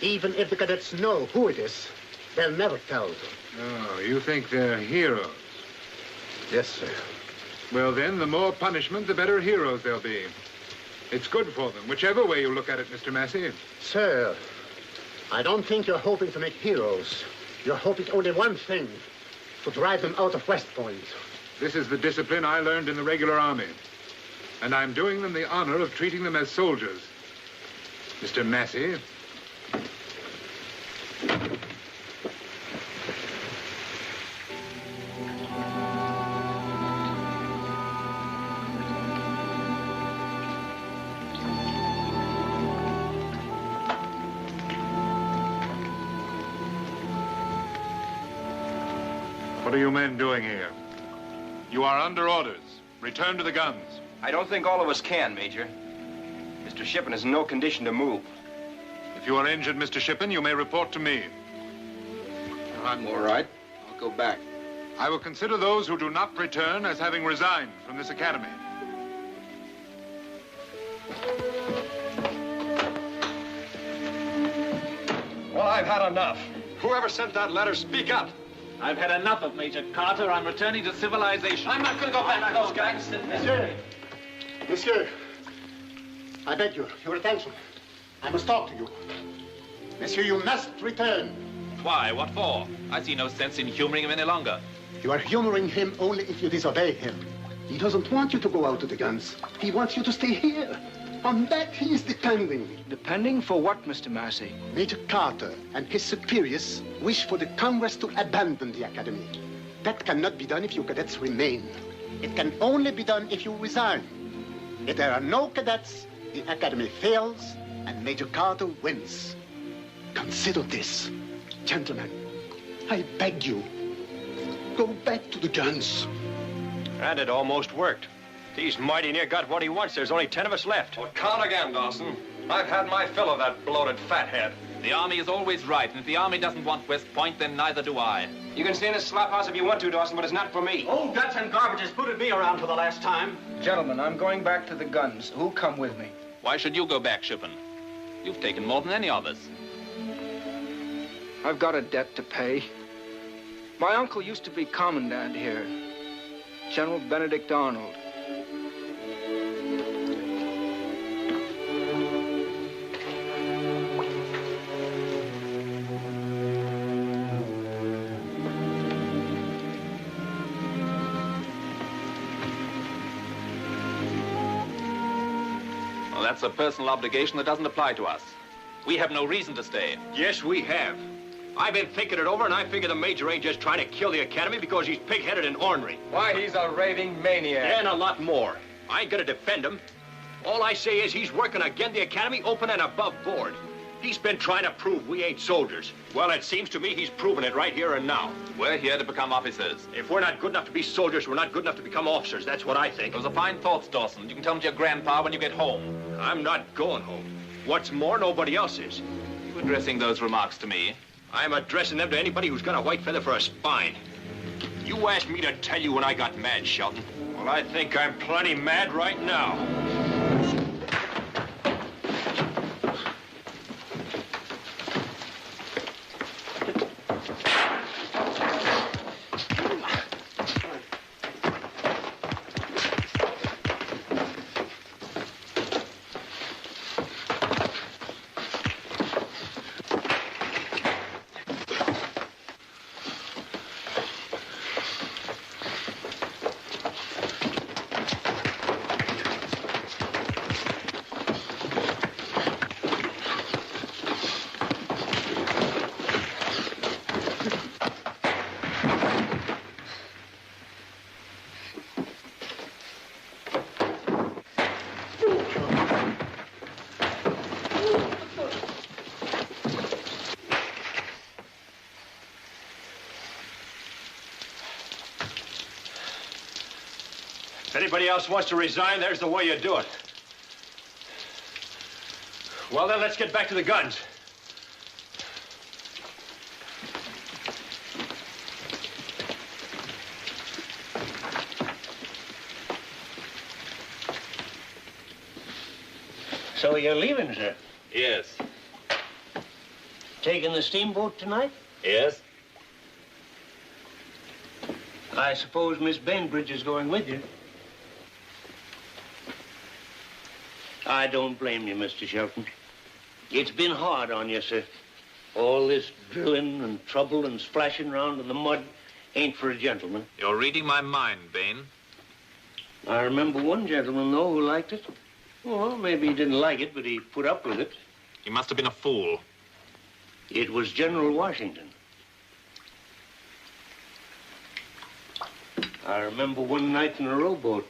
Even if the cadets know who it is, they'll never tell. Oh, you think they're heroes? Yes, sir. Well, then, the more punishment, the better heroes they'll be. It's good for them, whichever way you look at it, Mr. Massey. Sir, I don't think you're hoping to make heroes. You're hoping only one thing, to drive them out of West Point. This is the discipline I learned in the regular army. And I'm doing them the honor of treating them as soldiers. Mr. Massey. What are you men doing here? You are under orders. Return to the guns. I don't think all of us can, Major. Mr. Shippen is in no condition to move. If you are injured, Mr. Shippen, you may report to me. I'm all right. I'll go back. I will consider those who do not return as having resigned from this academy. Well, I've had enough. Whoever sent that letter, speak up. I've had enough of Major Carter. I'm returning to civilization. I'm not going to go back to those guys. Monsieur, I beg your attention. I must talk to you. Monsieur, you must return. Why? What for? I see no sense in humoring him any longer. You are humoring him only if you disobey him. He doesn't want you to go out to the guns. He wants you to stay here. On that he is depending. Depending for what, Mr. Massey? Major Carter and his superiors wish for the Congress to abandon the academy. That cannot be done if you cadets remain. It can only be done if you resign. If there are no cadets, the academy fails and Major Carter wins. Consider this. Gentlemen, I beg you, go back to the guns. And it almost worked. He's mighty near got what he wants. There's only 10 of us left. Well, count again, Dawson. I've had my fill of that bloated fathead. The Army is always right, and if the Army doesn't want West Point, then neither do I. You can stay in this slop house if you want to, Dawson, but it's not for me. Old guts and garbage has booted me around for the last time. Gentlemen, I'm going back to the guns. Who'll come with me? Why should you go back, Shippen? You've taken more than any of us. I've got a debt to pay. My uncle used to be commandant here, General Benedict Arnold. Well, that's a personal obligation that doesn't apply to us. We have no reason to stay. Yes, we have. I've been thinking it over, and I figure the Major ain't just trying to kill the academy because he's pig-headed and ornery. Why, he's a raving maniac. And a lot more. I ain't gonna defend him. All I say is he's working against the academy open and above board. He's been trying to prove we ain't soldiers. Well, it seems to me he's proving it right here and now. We're here to become officers. If we're not good enough to be soldiers, we're not good enough to become officers. That's what I think. Those are fine thoughts, Dawson. You can tell them to your grandpa when you get home. I'm not going home. What's more, nobody else is. You addressing those remarks to me? I'm addressing them to anybody who's got a white feather for a spine. You asked me to tell you when I got mad, Shelton. Well, I think I'm plenty mad right now. If anybody else wants to resign, there's the way you do it. Well, then, let's get back to the guns. So you're leaving, sir? Yes. Taking the steamboat tonight? Yes. I suppose Miss Bainbridge is going with you. I don't blame you, Mr. Shelton. It's been hard on you, sir. All this drilling and trouble and splashing around in the mud ain't for a gentleman. You're reading my mind, Bain. I remember one gentleman, though, who liked it. Well, maybe he didn't like it, but he put up with it. He must have been a fool. It was General Washington. I remember one night in a rowboat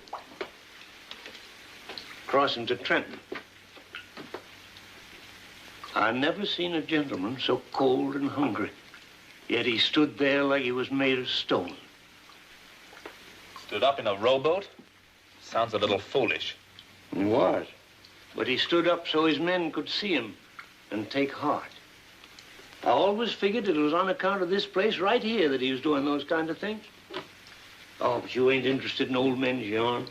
crossing to Trenton. I never seen a gentleman so cold and hungry, yet he stood there like he was made of stone. Stood up in a rowboat? Sounds a little foolish. He was, but he stood up so his men could see him and take heart. I always figured it was on account of this place right here that he was doing those kind of things. Oh, but you ain't interested in old men's yarns.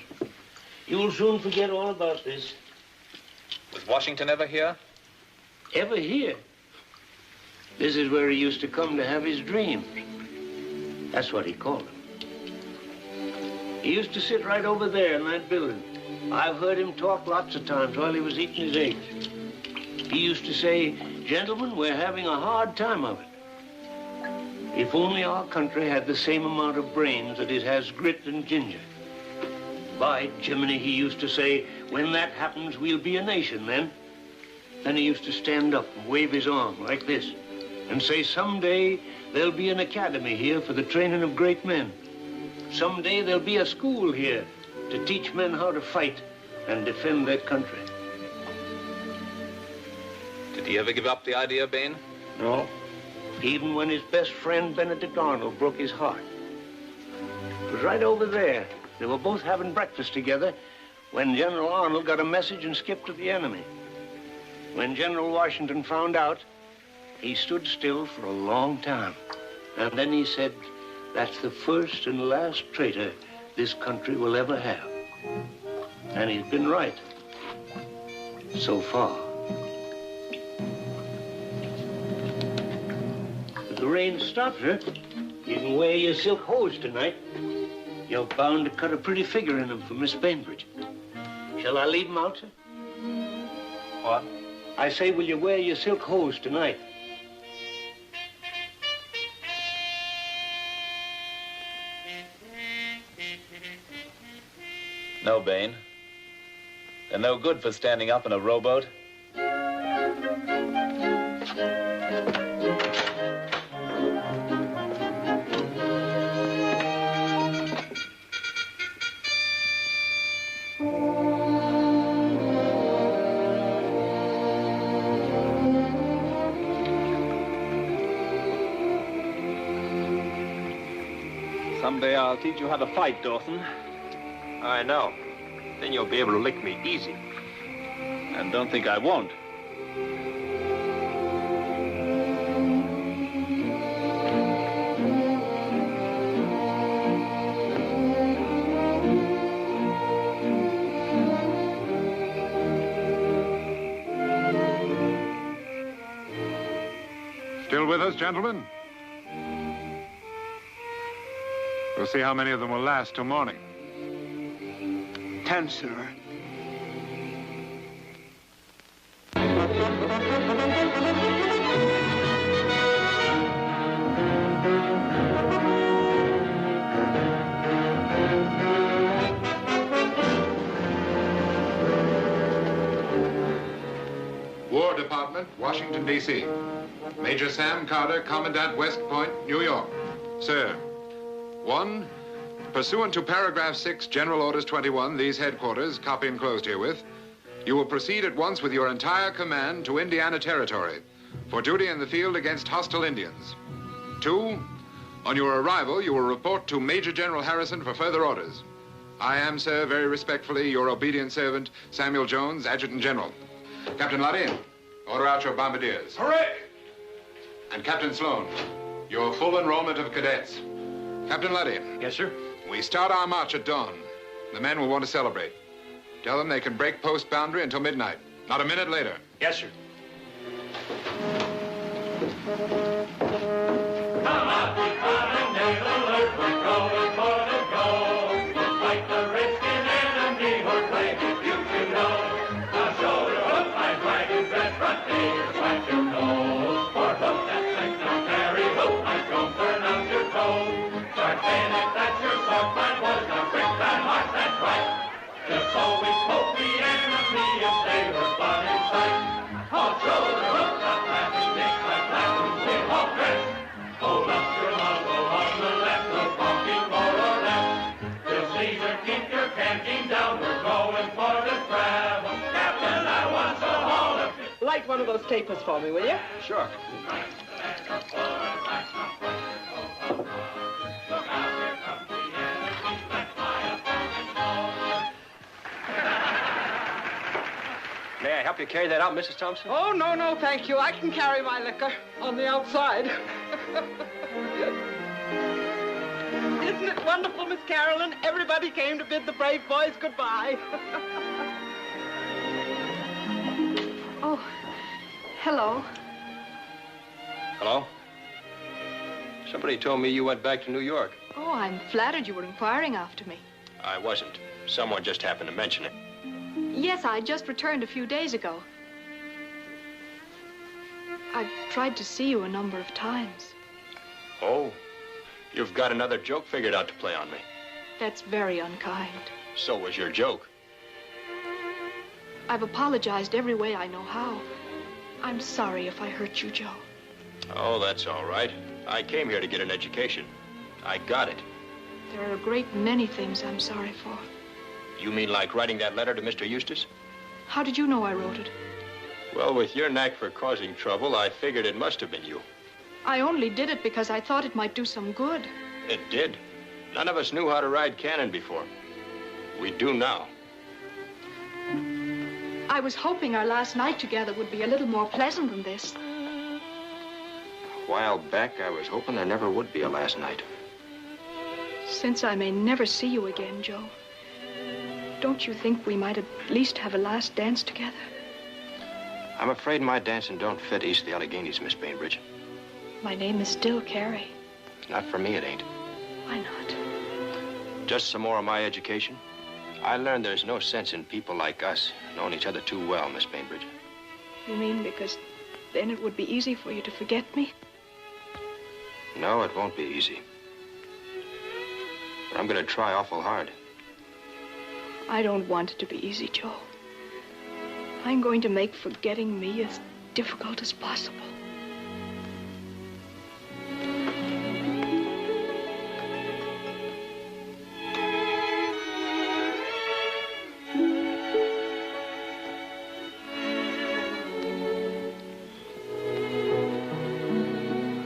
You'll soon forget all about this. Was Washington ever here? Ever here? This is where he used to come to have his dreams. That's what he called them. He used to sit right over there in that building. I've heard him talk lots of times while he was eating his eggs. He used to say, "Gentlemen, we're having a hard time of it. If only our country had the same amount of brains that it has grit and ginger. By Jiminy," he used to say, "when that happens, we'll be a nation then." Then he used to stand up and wave his arm like this and say, "Someday there'll be an academy here for the training of great men. Someday there'll be a school here to teach men how to fight and defend their country." Did he ever give up the idea, Bain? No. Even when his best friend, Benedict Arnold, broke his heart. It was right over there. They were both having breakfast together when General Arnold got a message and skipped to the enemy. When General Washington found out, he stood still for a long time. And then he said, "That's the first and last traitor this country will ever have." And he's been right. So far. If the rain stops, sir, you can wear your silk hose tonight. You're bound to cut a pretty figure in them for Miss Bainbridge. Shall I leave them out, sir? What? I say, will you wear your silk hose tonight? No, Bain. They're no good for standing up in a rowboat. Someday I'll teach you how to fight, Dawson. I know. Then you'll be able to lick me easy. And don't think I won't. Still with us, gentlemen? We'll see how many of them will last till morning. 10, sir. War Department, Washington, D.C. Major Sam Carter, Commandant West Point, New York. Sir, 1, pursuant to paragraph 6, General Orders 21, these headquarters, copy enclosed herewith, you will proceed at once with your entire command to Indiana Territory for duty in the field against hostile Indians. 2, on your arrival, you will report to Major General Harrison for further orders. I am, sir, very respectfully, your obedient servant, Samuel Jones, Adjutant General. Captain Luddy, order out your bombardiers. Hooray! And Captain Sloan, your full enrollment of cadets. Captain Luddy. Yes, sir? We start our march at dawn. The men will want to celebrate. Tell them they can break post boundary until midnight. Not a minute later. Yes, sir. Come out, we cannonade alert, we're going for the goal. We'll fight the redskin enemy, we're playing you should know. Now shoulder up, my dragon dress, front fingers, fight your nose. For hook that flank, now carry hook, my drum, turn out your toes. Start bayonet, that's your sword, my boys, now break that march, that's right. Just so we poke the enemy if they were spot in sight. Hold shoulder up, not laughing, dick, my platoons, we all dress. Hold up your muzzle on the left, no talking more or less. Till Caesar, keep your canteen down, we're going for the travel. Captain, I want to hold up. Light one of those tapers for me, will you? Sure. May I help you carry that out, Mrs. Thompson? Oh, no, no, thank you. I can carry my liquor on the outside. Isn't it wonderful, Miss Carolyn? Everybody came to bid the brave boys goodbye. Oh, hello. Hello? Somebody told me you went back to New York. Oh, I'm flattered you were inquiring after me. I wasn't. Someone just happened to mention it. Yes, I just returned a few days ago. I've tried to see you a number of times. Oh, you've got another joke figured out to play on me. That's very unkind. So was your joke. I've apologized every way I know how. I'm sorry if I hurt you, Joe. Oh, that's all right. I came here to get an education. I got it. There are a great many things I'm sorry for. You mean like writing that letter to Mr. Eustace? How did you know I wrote it? Well, with your knack for causing trouble, I figured it must have been you. I only did it because I thought it might do some good. It did. None of us knew how to ride cannon before. We do now. I was hoping our last night together would be a little more pleasant than this. A while back, I was hoping there never would be a last night. Since I may never see you again, Joe, don't you think we might at least have a last dance together? I'm afraid my dancing don't fit east of the Alleghenies, Miss Bainbridge. My name is still Carrie. Not for me, it ain't. Why not? Just some more of my education. I learned there's no sense in people like us knowing each other too well, Miss Bainbridge. You mean because then it would be easy for you to forget me? No, it won't be easy. But I'm going to try awful hard. I don't want it to be easy, Joe. I'm going to make forgetting me as difficult as possible.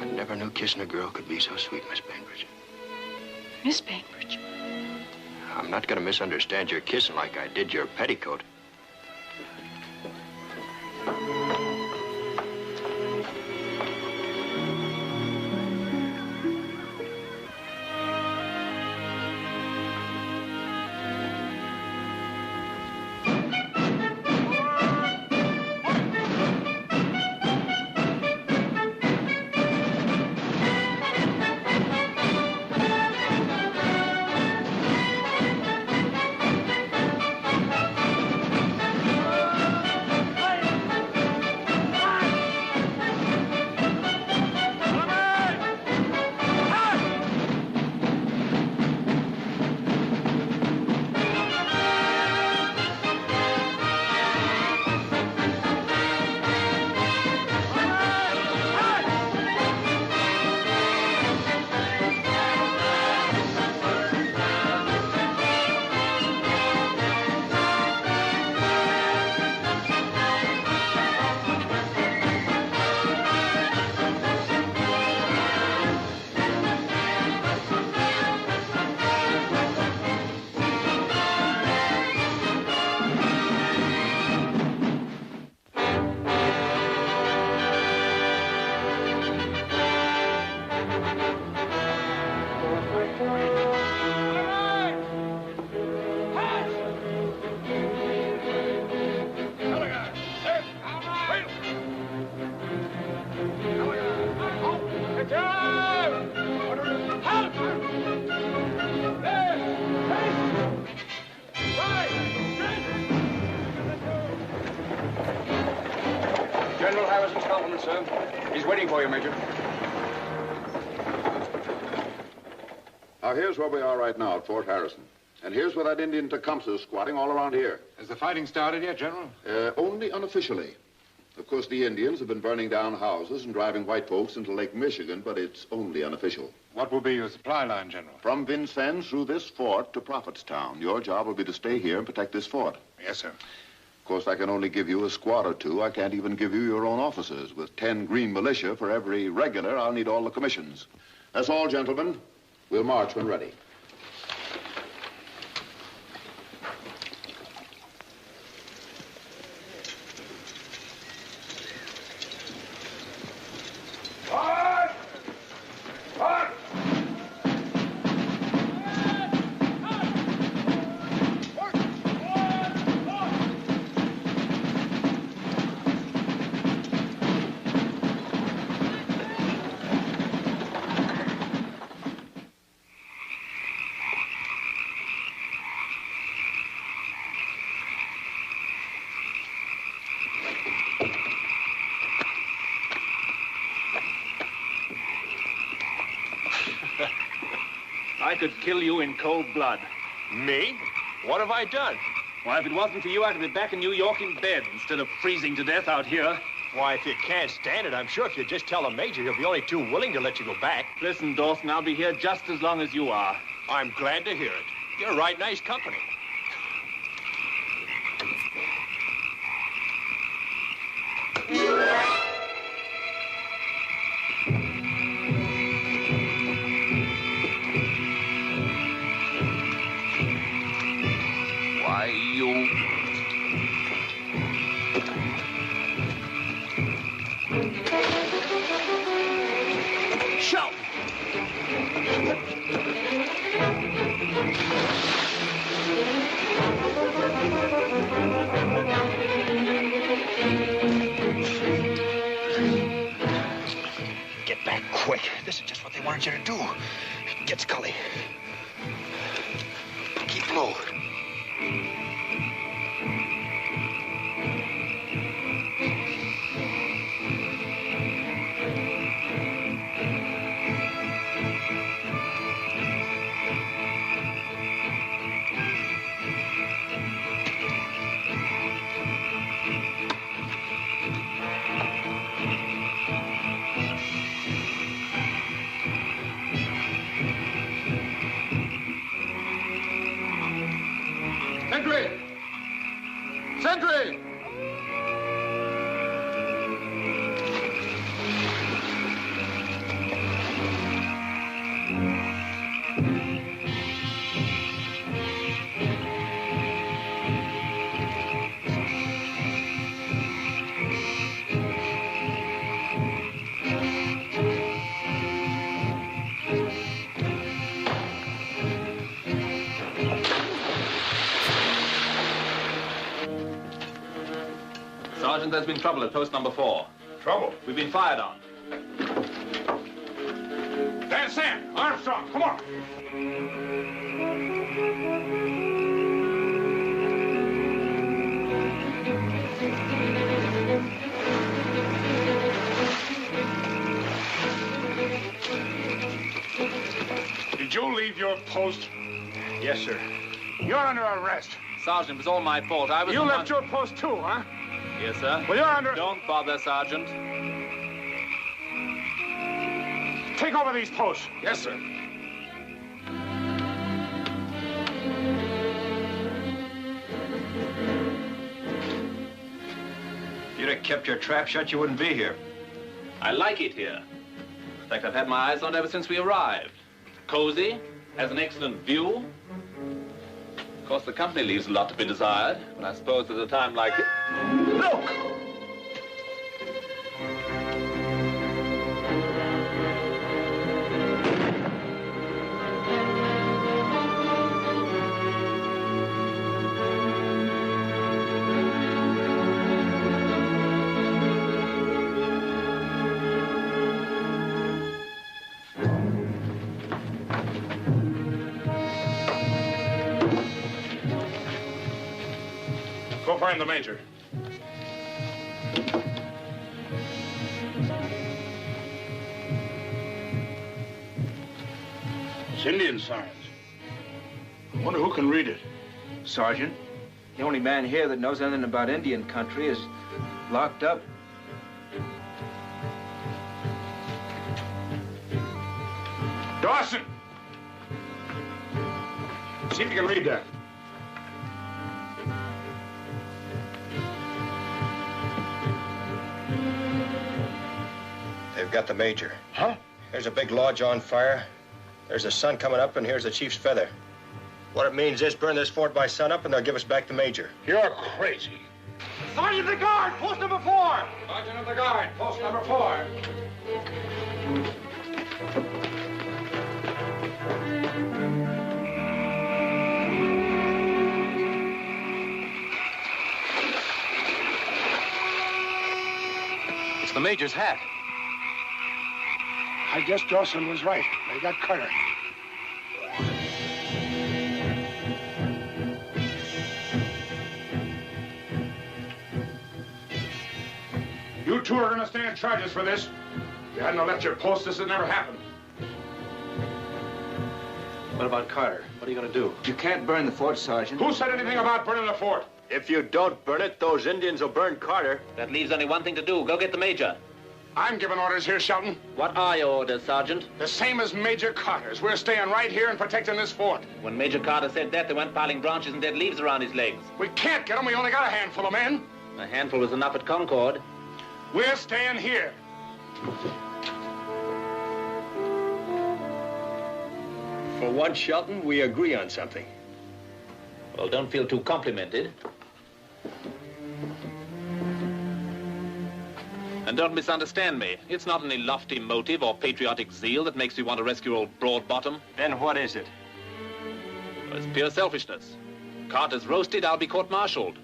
I never knew kissing a girl could be so sweet, Miss Bainbridge. Miss Bainbridge? I'm not going to misunderstand your kissing like I did your petticoat. General Harrison's compliments, sir. He's waiting for you, Major. Now, here's where we are right now at Fort Harrison. And here's where that Indian Tecumseh's squatting all around here. Has the fighting started yet, General? Only unofficially. Of course, the Indians have been burning down houses and driving white folks into Lake Michigan, but it's only unofficial. What will be your supply line, General? From Vincennes through this fort to Prophetstown. Your job will be to stay here and protect this fort. Yes, sir. Of course, I can only give you a squad or two. I can't even give you your own officers. With 10 green militia for every regular, I'll need all the commissions. That's all, gentlemen. We'll march when ready. I could kill you in cold blood. Me? What have I done? Why, if it wasn't for you, I could be back in New York in bed instead of freezing to death out here. Why, if you can't stand it, I'm sure if you just tell the Major, he'll be only too willing to let you go back. Listen, Dawson, I'll be here just as long as you are. I'm glad to hear it. You're right nice company. Why, you... Shout! Get back quick. This is just what they wanted you to do. Get Scully. Keep low. Sentry! Sentry! Sergeant, there's been trouble at post number 4. Trouble? We've been fired on. There's Sam. Armstrong, come on. Did you leave your post? Yes, sir. You're under arrest. Sergeant, it was all my fault. I was... You left your post too, huh? Yes, sir. Well, you're under... Don't bother, Sergeant. Take over these posts. Yes, sir. If you'd have kept your trap shut, you wouldn't be here. I like it here. In fact, I've had my eyes on it ever since we arrived. Cozy, has an excellent view. Of course, the company leaves a lot to be desired, but I suppose at a time like this... Look! Go find the major. It's Indian signs. I wonder who can read it. Sergeant, the only man here that knows anything about Indian country is locked up. Dawson! See if you can read that. They've got the major. Huh? Here's a big lodge on fire. There's the sun coming up, and here's the chief's feather. What it means is burn this fort by sunup, and they'll give us back the major. You're crazy. Sergeant of the Guard, post number 4. Sergeant of the Guard, post number 4. It's the major's hat. I guess Dawson was right. They got Carter. You two are going to stand charges for this. If you hadn't left your post, this would never happened. What about Carter? What are you going to do? You can't burn the fort, Sergeant. Who said anything about burning the fort? If you don't burn it, those Indians will burn Carter. That leaves only one thing to do. Go get the major. I'm giving orders here, Shelton. What are your orders, Sergeant? The same as Major Carter's. We're staying right here and protecting this fort. When Major Carter said that, they went piling branches and dead leaves around his legs. We can't get them. We only got a handful of men. A handful was enough at Concord. We're staying here. For once, Shelton, we agree on something. Well, don't feel too complimented. And don't misunderstand me. It's not any lofty motive or patriotic zeal that makes me want to rescue old Broadbottom. Then what is it? Well, it's pure selfishness. Carter's roasted, I'll be court-martialed.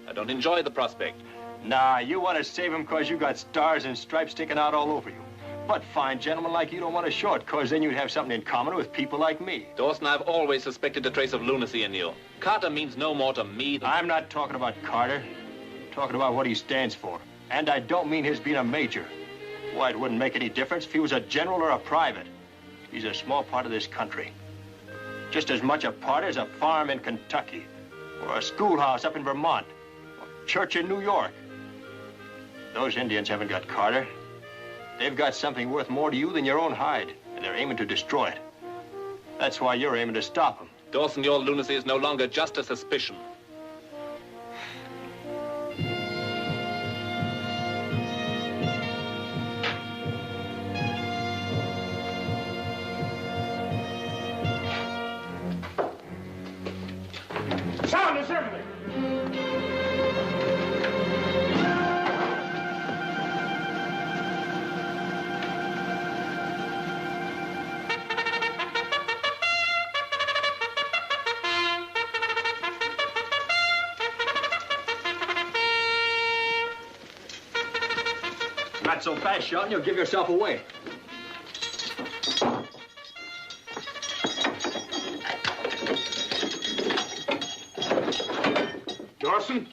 I don't enjoy the prospect. Nah, you want to save him because you got stars and stripes sticking out all over you. But fine gentlemen like you don't want to show it, because then you'd have something in common with people like me. Dawson, I've always suspected a trace of lunacy in you. Carter means no more to me than... I'm not talking about Carter. I'm talking about what he stands for. And I don't mean his being a major. Why, it wouldn't make any difference if he was a general or a private. He's a small part of this country. Just as much a part as a farm in Kentucky, or a schoolhouse up in Vermont, or a church in New York. Those Indians haven't got Carter. They've got something worth more to you than your own hide, and they're aiming to destroy it. That's why you're aiming to stop them. Dawson, your lunacy is no longer just a suspicion. Sound is everything. Not so fast, Shelton. You'll give yourself away. Dawson,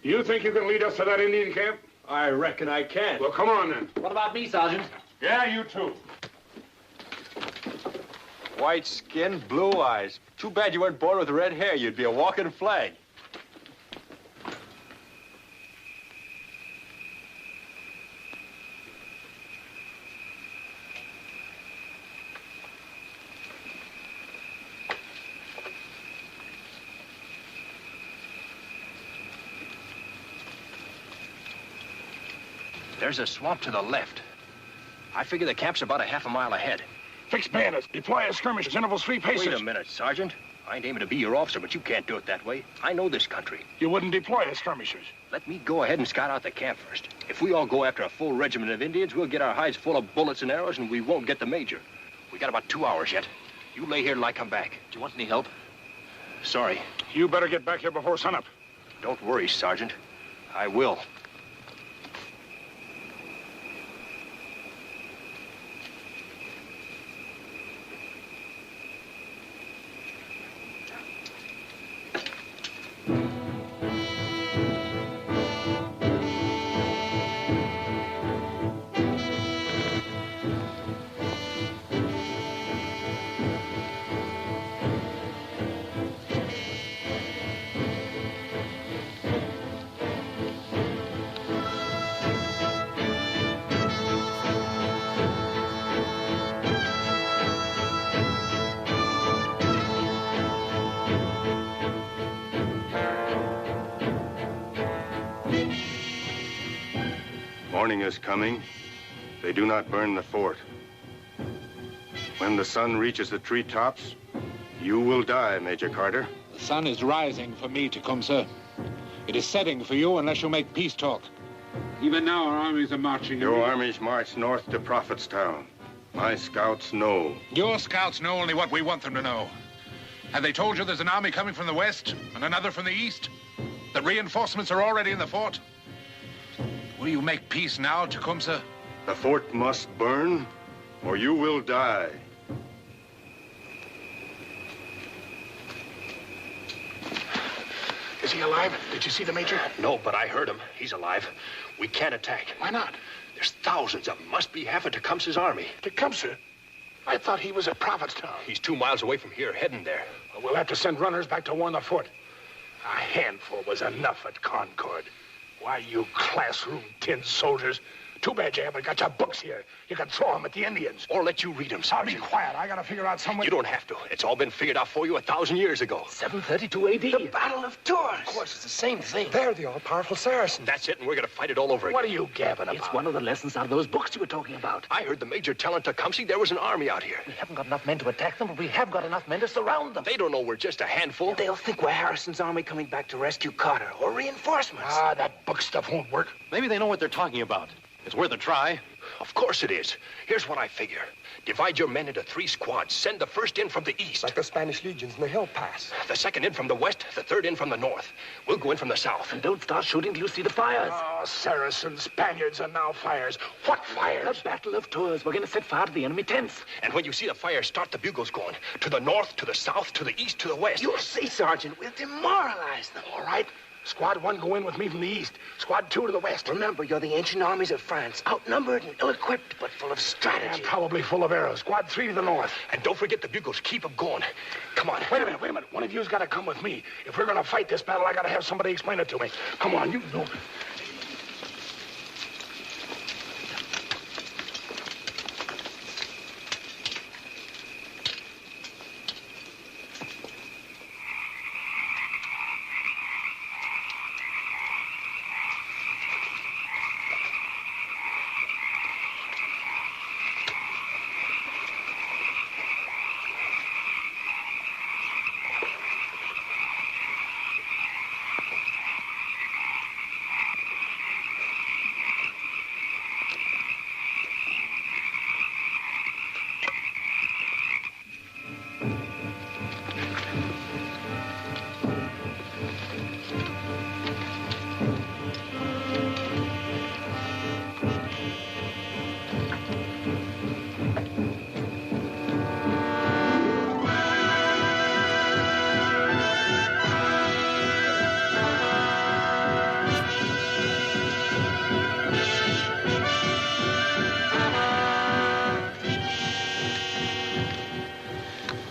you think you can lead us to that Indian camp? I reckon I can. Well, come on, then. What about me, Sergeant? Yeah, you too. White skin, blue eyes. Too bad you weren't born with red hair. You'd be a walking flag. There's a swamp to the left. I figure the camp's about a half a mile ahead. Fix bayonets. Deploy as skirmishers. Intervals 3 paces. Wait a minute, Sergeant. I ain't aiming to be your officer, but you can't do it that way. I know this country. You wouldn't deploy as skirmishers. Let me go ahead and scout out the camp first. If we all go after a full regiment of Indians, we'll get our hides full of bullets and arrows, and we won't get the major. We got about 2 hours yet. You lay here till I come back. Do you want any help? Sorry. You better get back here before sunup. Don't worry, Sergeant. I will. Morning is coming. They do not burn the fort. When the sun reaches the treetops, you will die, Major Carter. The sun is rising for me, Tecumseh. It is setting for you unless you make peace talk. Even now, our armies are marching. Your armies march north to Prophetstown. My scouts know. Your scouts know only what we want them to know. Have they told you there's an army coming from the west and another from the east? That reinforcements are already in the fort? Will you make peace now, Tecumseh? The fort must burn, or you will die. Is he alive? Did you see the Major? No, but I heard him. He's alive. We can't attack. Why not? There's thousands of them. Must be half of Tecumseh's army. Tecumseh? I thought he was at Prophetstown. He's 2 miles away from here, heading there. Well, we'll have to send runners back to warn the fort. A handful was enough at Concord. Why, you classroom tin soldiers. Too bad you haven't got your books here. You can throw them at the Indians. Or let you read them, Sergeant. Be quiet. I gotta figure out some way. You don't have to. It's all been figured out for you 1,000 years ago. 732 A.D. The Battle of Tours. Of course, it's the same thing. They're the all-powerful Saracens. That's it, and we're gonna fight it all over again. What are you gabbing about? It's one of the lessons out of those books you were talking about. I heard the Major telling Tecumseh there was an army out here. We haven't got enough men to attack them, but we have got enough men to surround them. They don't know we're just a handful. They'll think we're Harrison's army coming back to rescue Carter, or reinforcements. Ah, that book stuff won't work. Maybe they know what they're talking about. It's worth a try. Of course it is. Here's what I figure. Divide your men into 3 squads. Send the first in from the east. Like the Spanish legions in the Hill Pass. The second in from the west, the third in from the north. We'll go in from the south. And don't start shooting till you see the fires. Oh, Saracens, Spaniards, and now fires. What fires? The Battle of Tours. We're going to set fire to the enemy tents. And when you see the fire, start the bugles going. To the north, to the south, to the east, to the west. You'll see, Sergeant. We'll demoralize them. All right. Squad 1 go in with me from the east. Squad 2 to the west. Remember, you're the ancient armies of France. Outnumbered and ill-equipped, but full of strategy. Yeah, probably full of arrows. Squad 3 to the north. And don't forget the bugles. Keep them going. Come on. Wait a minute. One of you's got to come with me. If we're going to fight this battle, I got to have somebody explain it to me. Come on, you know.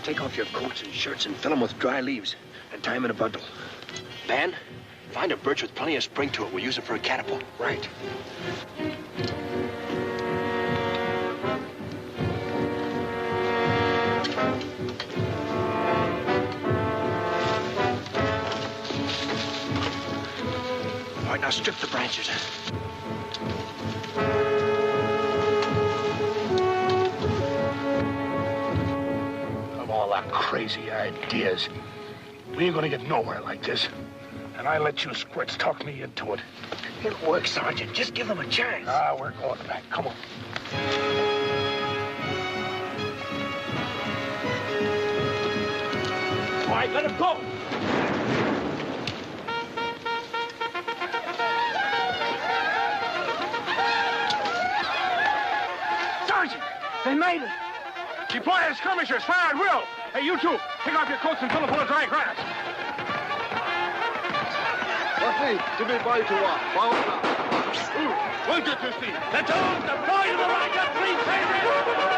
Take off your coats and shirts and fill them with dry leaves and tie them in a bundle. Van, find a birch with plenty of spring to it. We'll use it for a catapult. Right. All right, now strip the branches. All our crazy ideas. We ain't gonna get nowhere like this. And I let you squirts talk me into it. It'll work, Sergeant. Just give them a chance. Ah, we're going back. Come on. All right, let him go. Sergeant, they made it. Deploy skirmishers, fire at will. Hey, you two, take off your coats and fill them full of dry grass. We'll get this thing. Platoon, deploy to the right, your 3 favorites.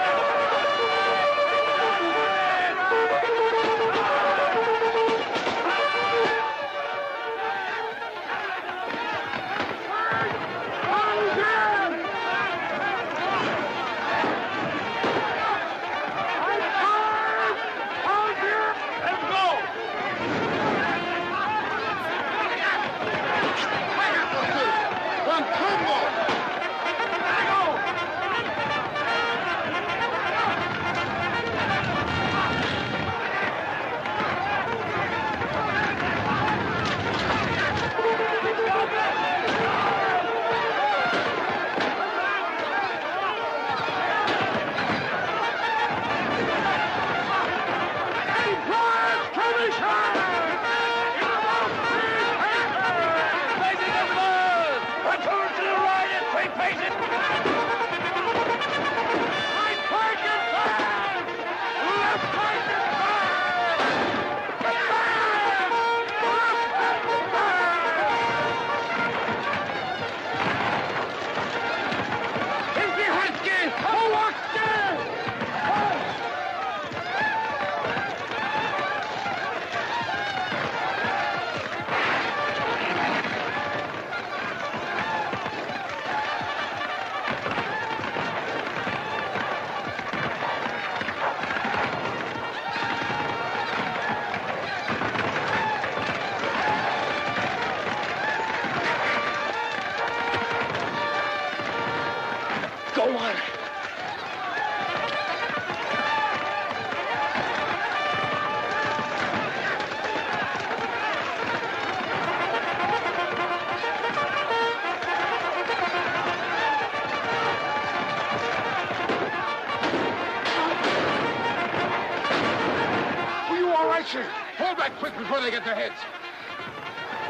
Archie, fall back quick before they get their heads.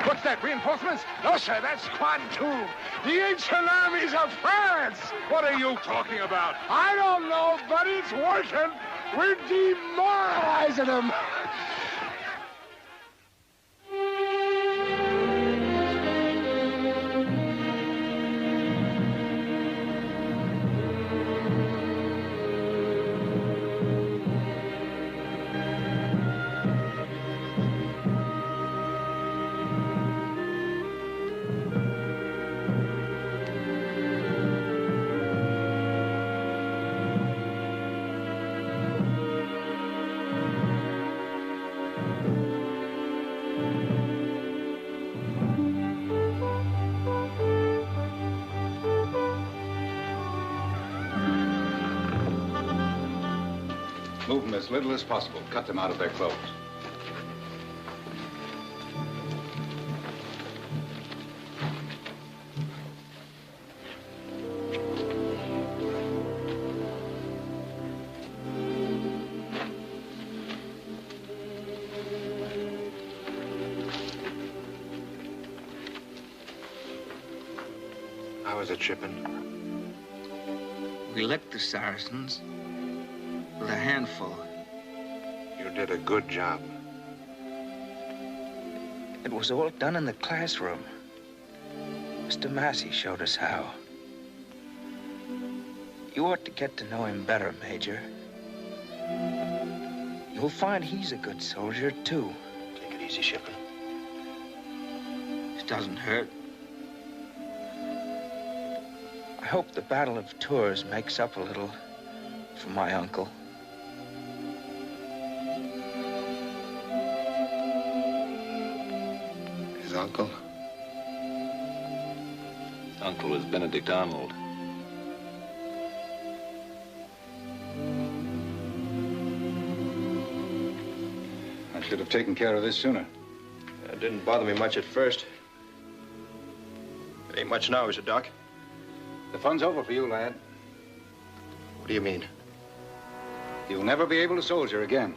What's that, reinforcements? No, sir, that's Quantum, the ancient armies of France. What are you talking about? I don't know, but it's working. We're demoralizing them. Move them as little as possible. Cut them out of their clothes. How is it, Shippen? We licked the Saracens with a handful. You did a good job. It was all done in the classroom. Mr. Massey showed us how. You ought to get to know him better, Major. You'll find he's a good soldier, too. Take it easy, Shippen. It doesn't hurt. I hope the Battle of Tours makes up a little for my uncle. His uncle? His uncle was Benedict Arnold. I should have taken care of this sooner. It didn't bother me much at first. It ain't much now, is it, Doc? The fun's over for you, lad. What do you mean? You'll never be able to soldier again.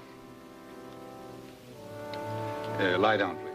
Lie down, please.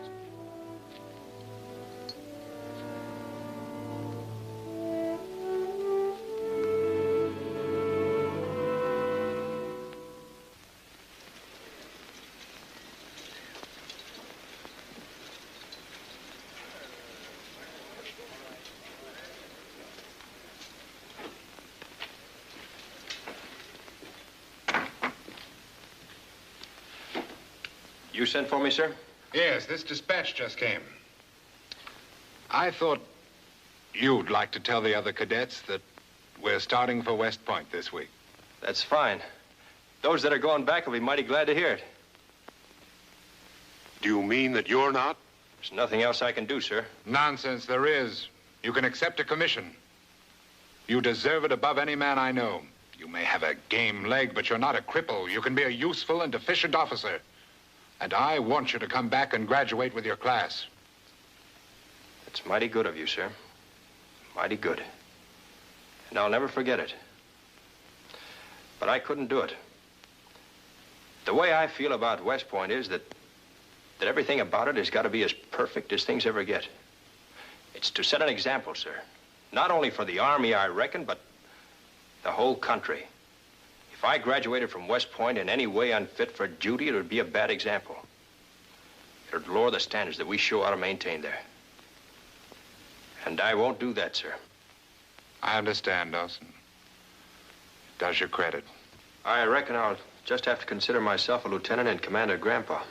You sent for me, sir? Yes, this dispatch just came. I thought you'd like to tell the other cadets that we're starting for West Point this week. That's fine. Those that are going back will be mighty glad to hear it. Do you mean that you're not? There's nothing else I can do, sir. Nonsense, there is. You can accept a commission. You deserve it above any man I know. You may have a game leg, but you're not a cripple. You can be a useful and efficient officer. And I want you to come back and graduate with your class. It's mighty good of you, sir. Mighty good. And I'll never forget it. But I couldn't do it. The way I feel about West Point is that everything about it has got to be as perfect as things ever get. It's to set an example, sir. Not only for the Army, I reckon, but the whole country. If I graduated from West Point in any way unfit for duty, it would be a bad example. It would lower the standards that we show how to maintain there. And I won't do that, sir. I understand, Dawson. It does you credit. I reckon I'll just have to consider myself a lieutenant in command of Grandpa.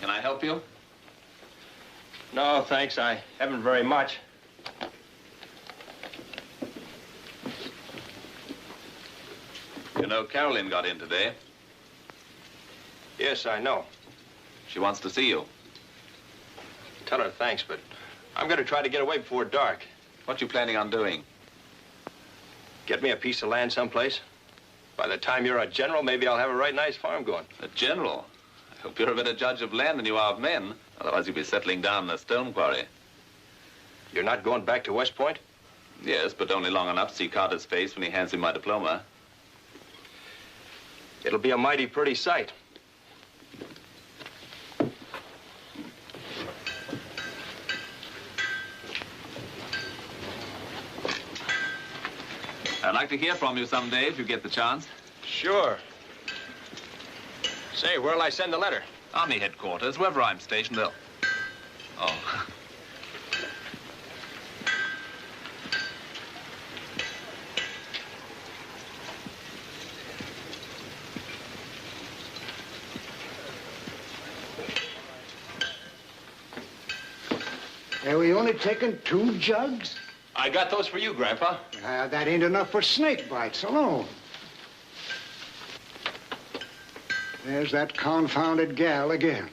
Can I help you? No, thanks. I haven't very much. You know, Carolyn got in today. Yes, I know. She wants to see you. Tell her thanks, but I'm going to try to get away before dark. What you planning on doing? Get me a piece of land someplace. By the time you're a general, maybe I'll have a right nice farm going. A general? I hope you're a better judge of land than you are of men. Otherwise, you'll be settling down in a stone quarry. You're not going back to West Point? Yes, but only long enough to see Carter's face when he hands me my diploma. It'll be a mighty pretty sight. I'd like to hear from you someday if you get the chance. Sure. Say, where'll I send the letter? Army headquarters, wherever I'm stationed, they'll... Oh. Are we only taking 2 jugs? I got those for you, Grandpa. That ain't enough for snake bites alone. There's that confounded gal again.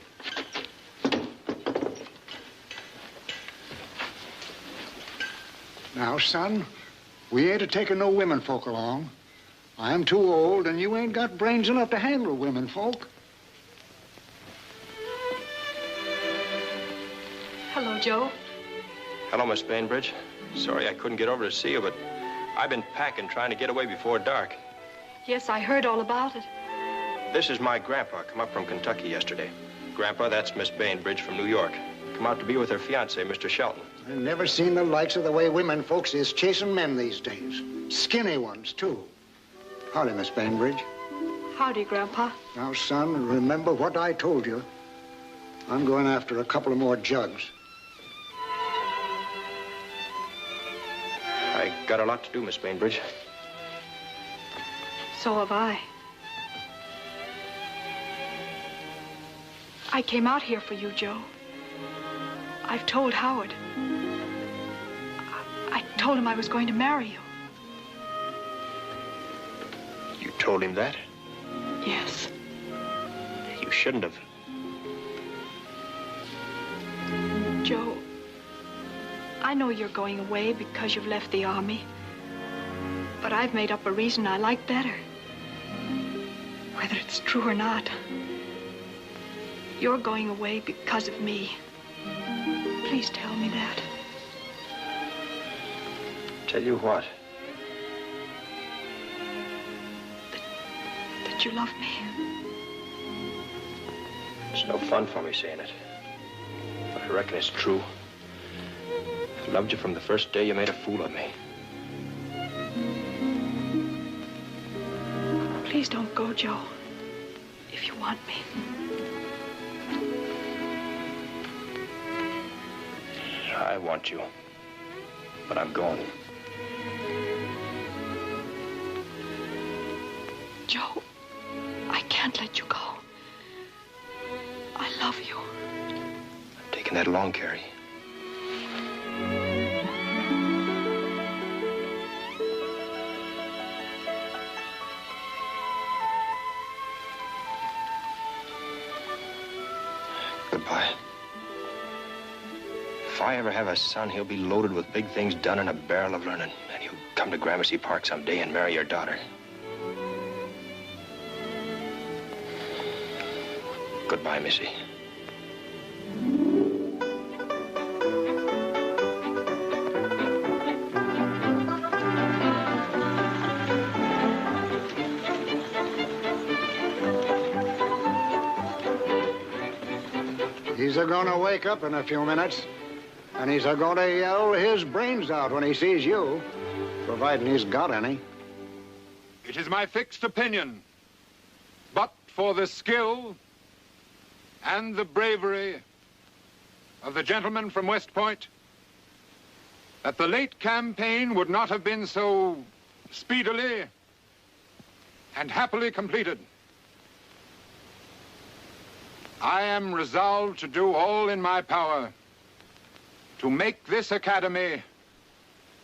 Now, son, we ain't a-taking no women folk along. I'm too old, and you ain't got brains enough to handle women folk. Hello, Joe. Hello, Miss Bainbridge. Sorry I couldn't get over to see you, but I've been packing, trying to get away before dark. Yes, I heard all about it. This is my grandpa, come up from Kentucky yesterday. Grandpa, that's Miss Bainbridge from New York. Come out to be with her fiancé, Mr. Shelton. I've never seen the likes of the way women folks is chasing men these days. Skinny ones, too. Howdy, Miss Bainbridge. Howdy, Grandpa. Now, son, remember what I told you. I'm going after a couple of more jugs. I got a lot to do, Miss Bainbridge. So have I. I came out here for you, Joe. I've told Howard. I told him I was going to marry you. You told him that? Yes. You shouldn't have. Joe, I know you're going away because you've left the Army. But I've made up a reason I like better. Whether it's true or not. You're going away because of me. Please tell me that. Tell you what? That you love me. It's no fun for me saying it. But I reckon it's true. I loved you from the first day you made a fool of me. Please don't go, Joe. If you want me. I want you. But I'm going. Joe, I can't let you go. I love you. I'm taking that along, Carrie. Goodbye. If I ever have a son, he'll be loaded with big things done in a barrel of learning. And he'll come to Gramercy Park someday and marry your daughter. Goodbye, Missy. He's a-gonna wake up in a few minutes, and he's a-gonna yell his brains out when he sees you, providing he's got any. It is my fixed opinion, but for the skill and the bravery of the gentleman from West Point, that the late campaign would not have been so speedily and happily completed. I am resolved to do all in my power to make this academy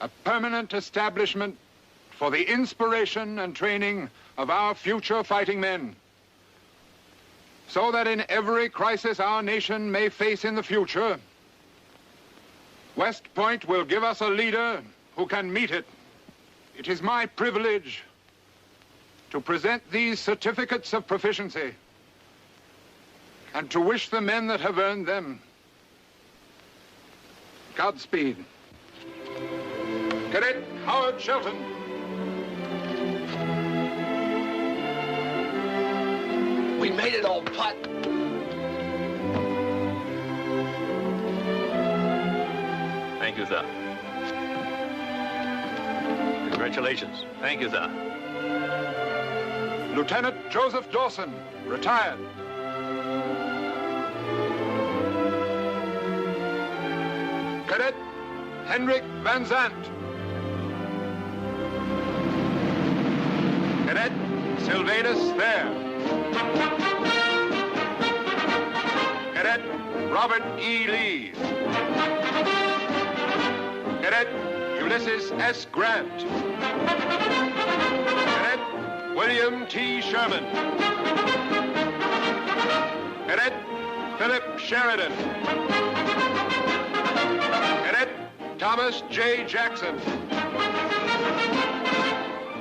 a permanent establishment for the inspiration and training of our future fighting men, so that in every crisis our nation may face in the future, West Point will give us a leader who can meet it. It is my privilege to present these certificates of proficiency and to wish the men that have earned them Godspeed. Cadet Howard Shelton. We made it, old putt. Thank you, sir. Congratulations. Thank you, sir. Lieutenant Joseph Dawson, retired. Cadet Henrik Van Zandt. Cadet Sylvanus Thayer. Cadet Robert E. Lee. Cadet Ulysses S. Grant. Cadet William T. Sherman. Cadet Philip Sheridan. Cadet Thomas J. Jackson.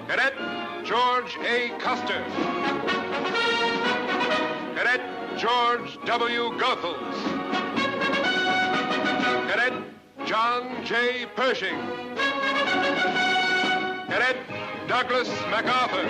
Cadet George A. Custer. Cadet George W. Goethals. Cadet John J. Pershing. Cadet Douglas MacArthur.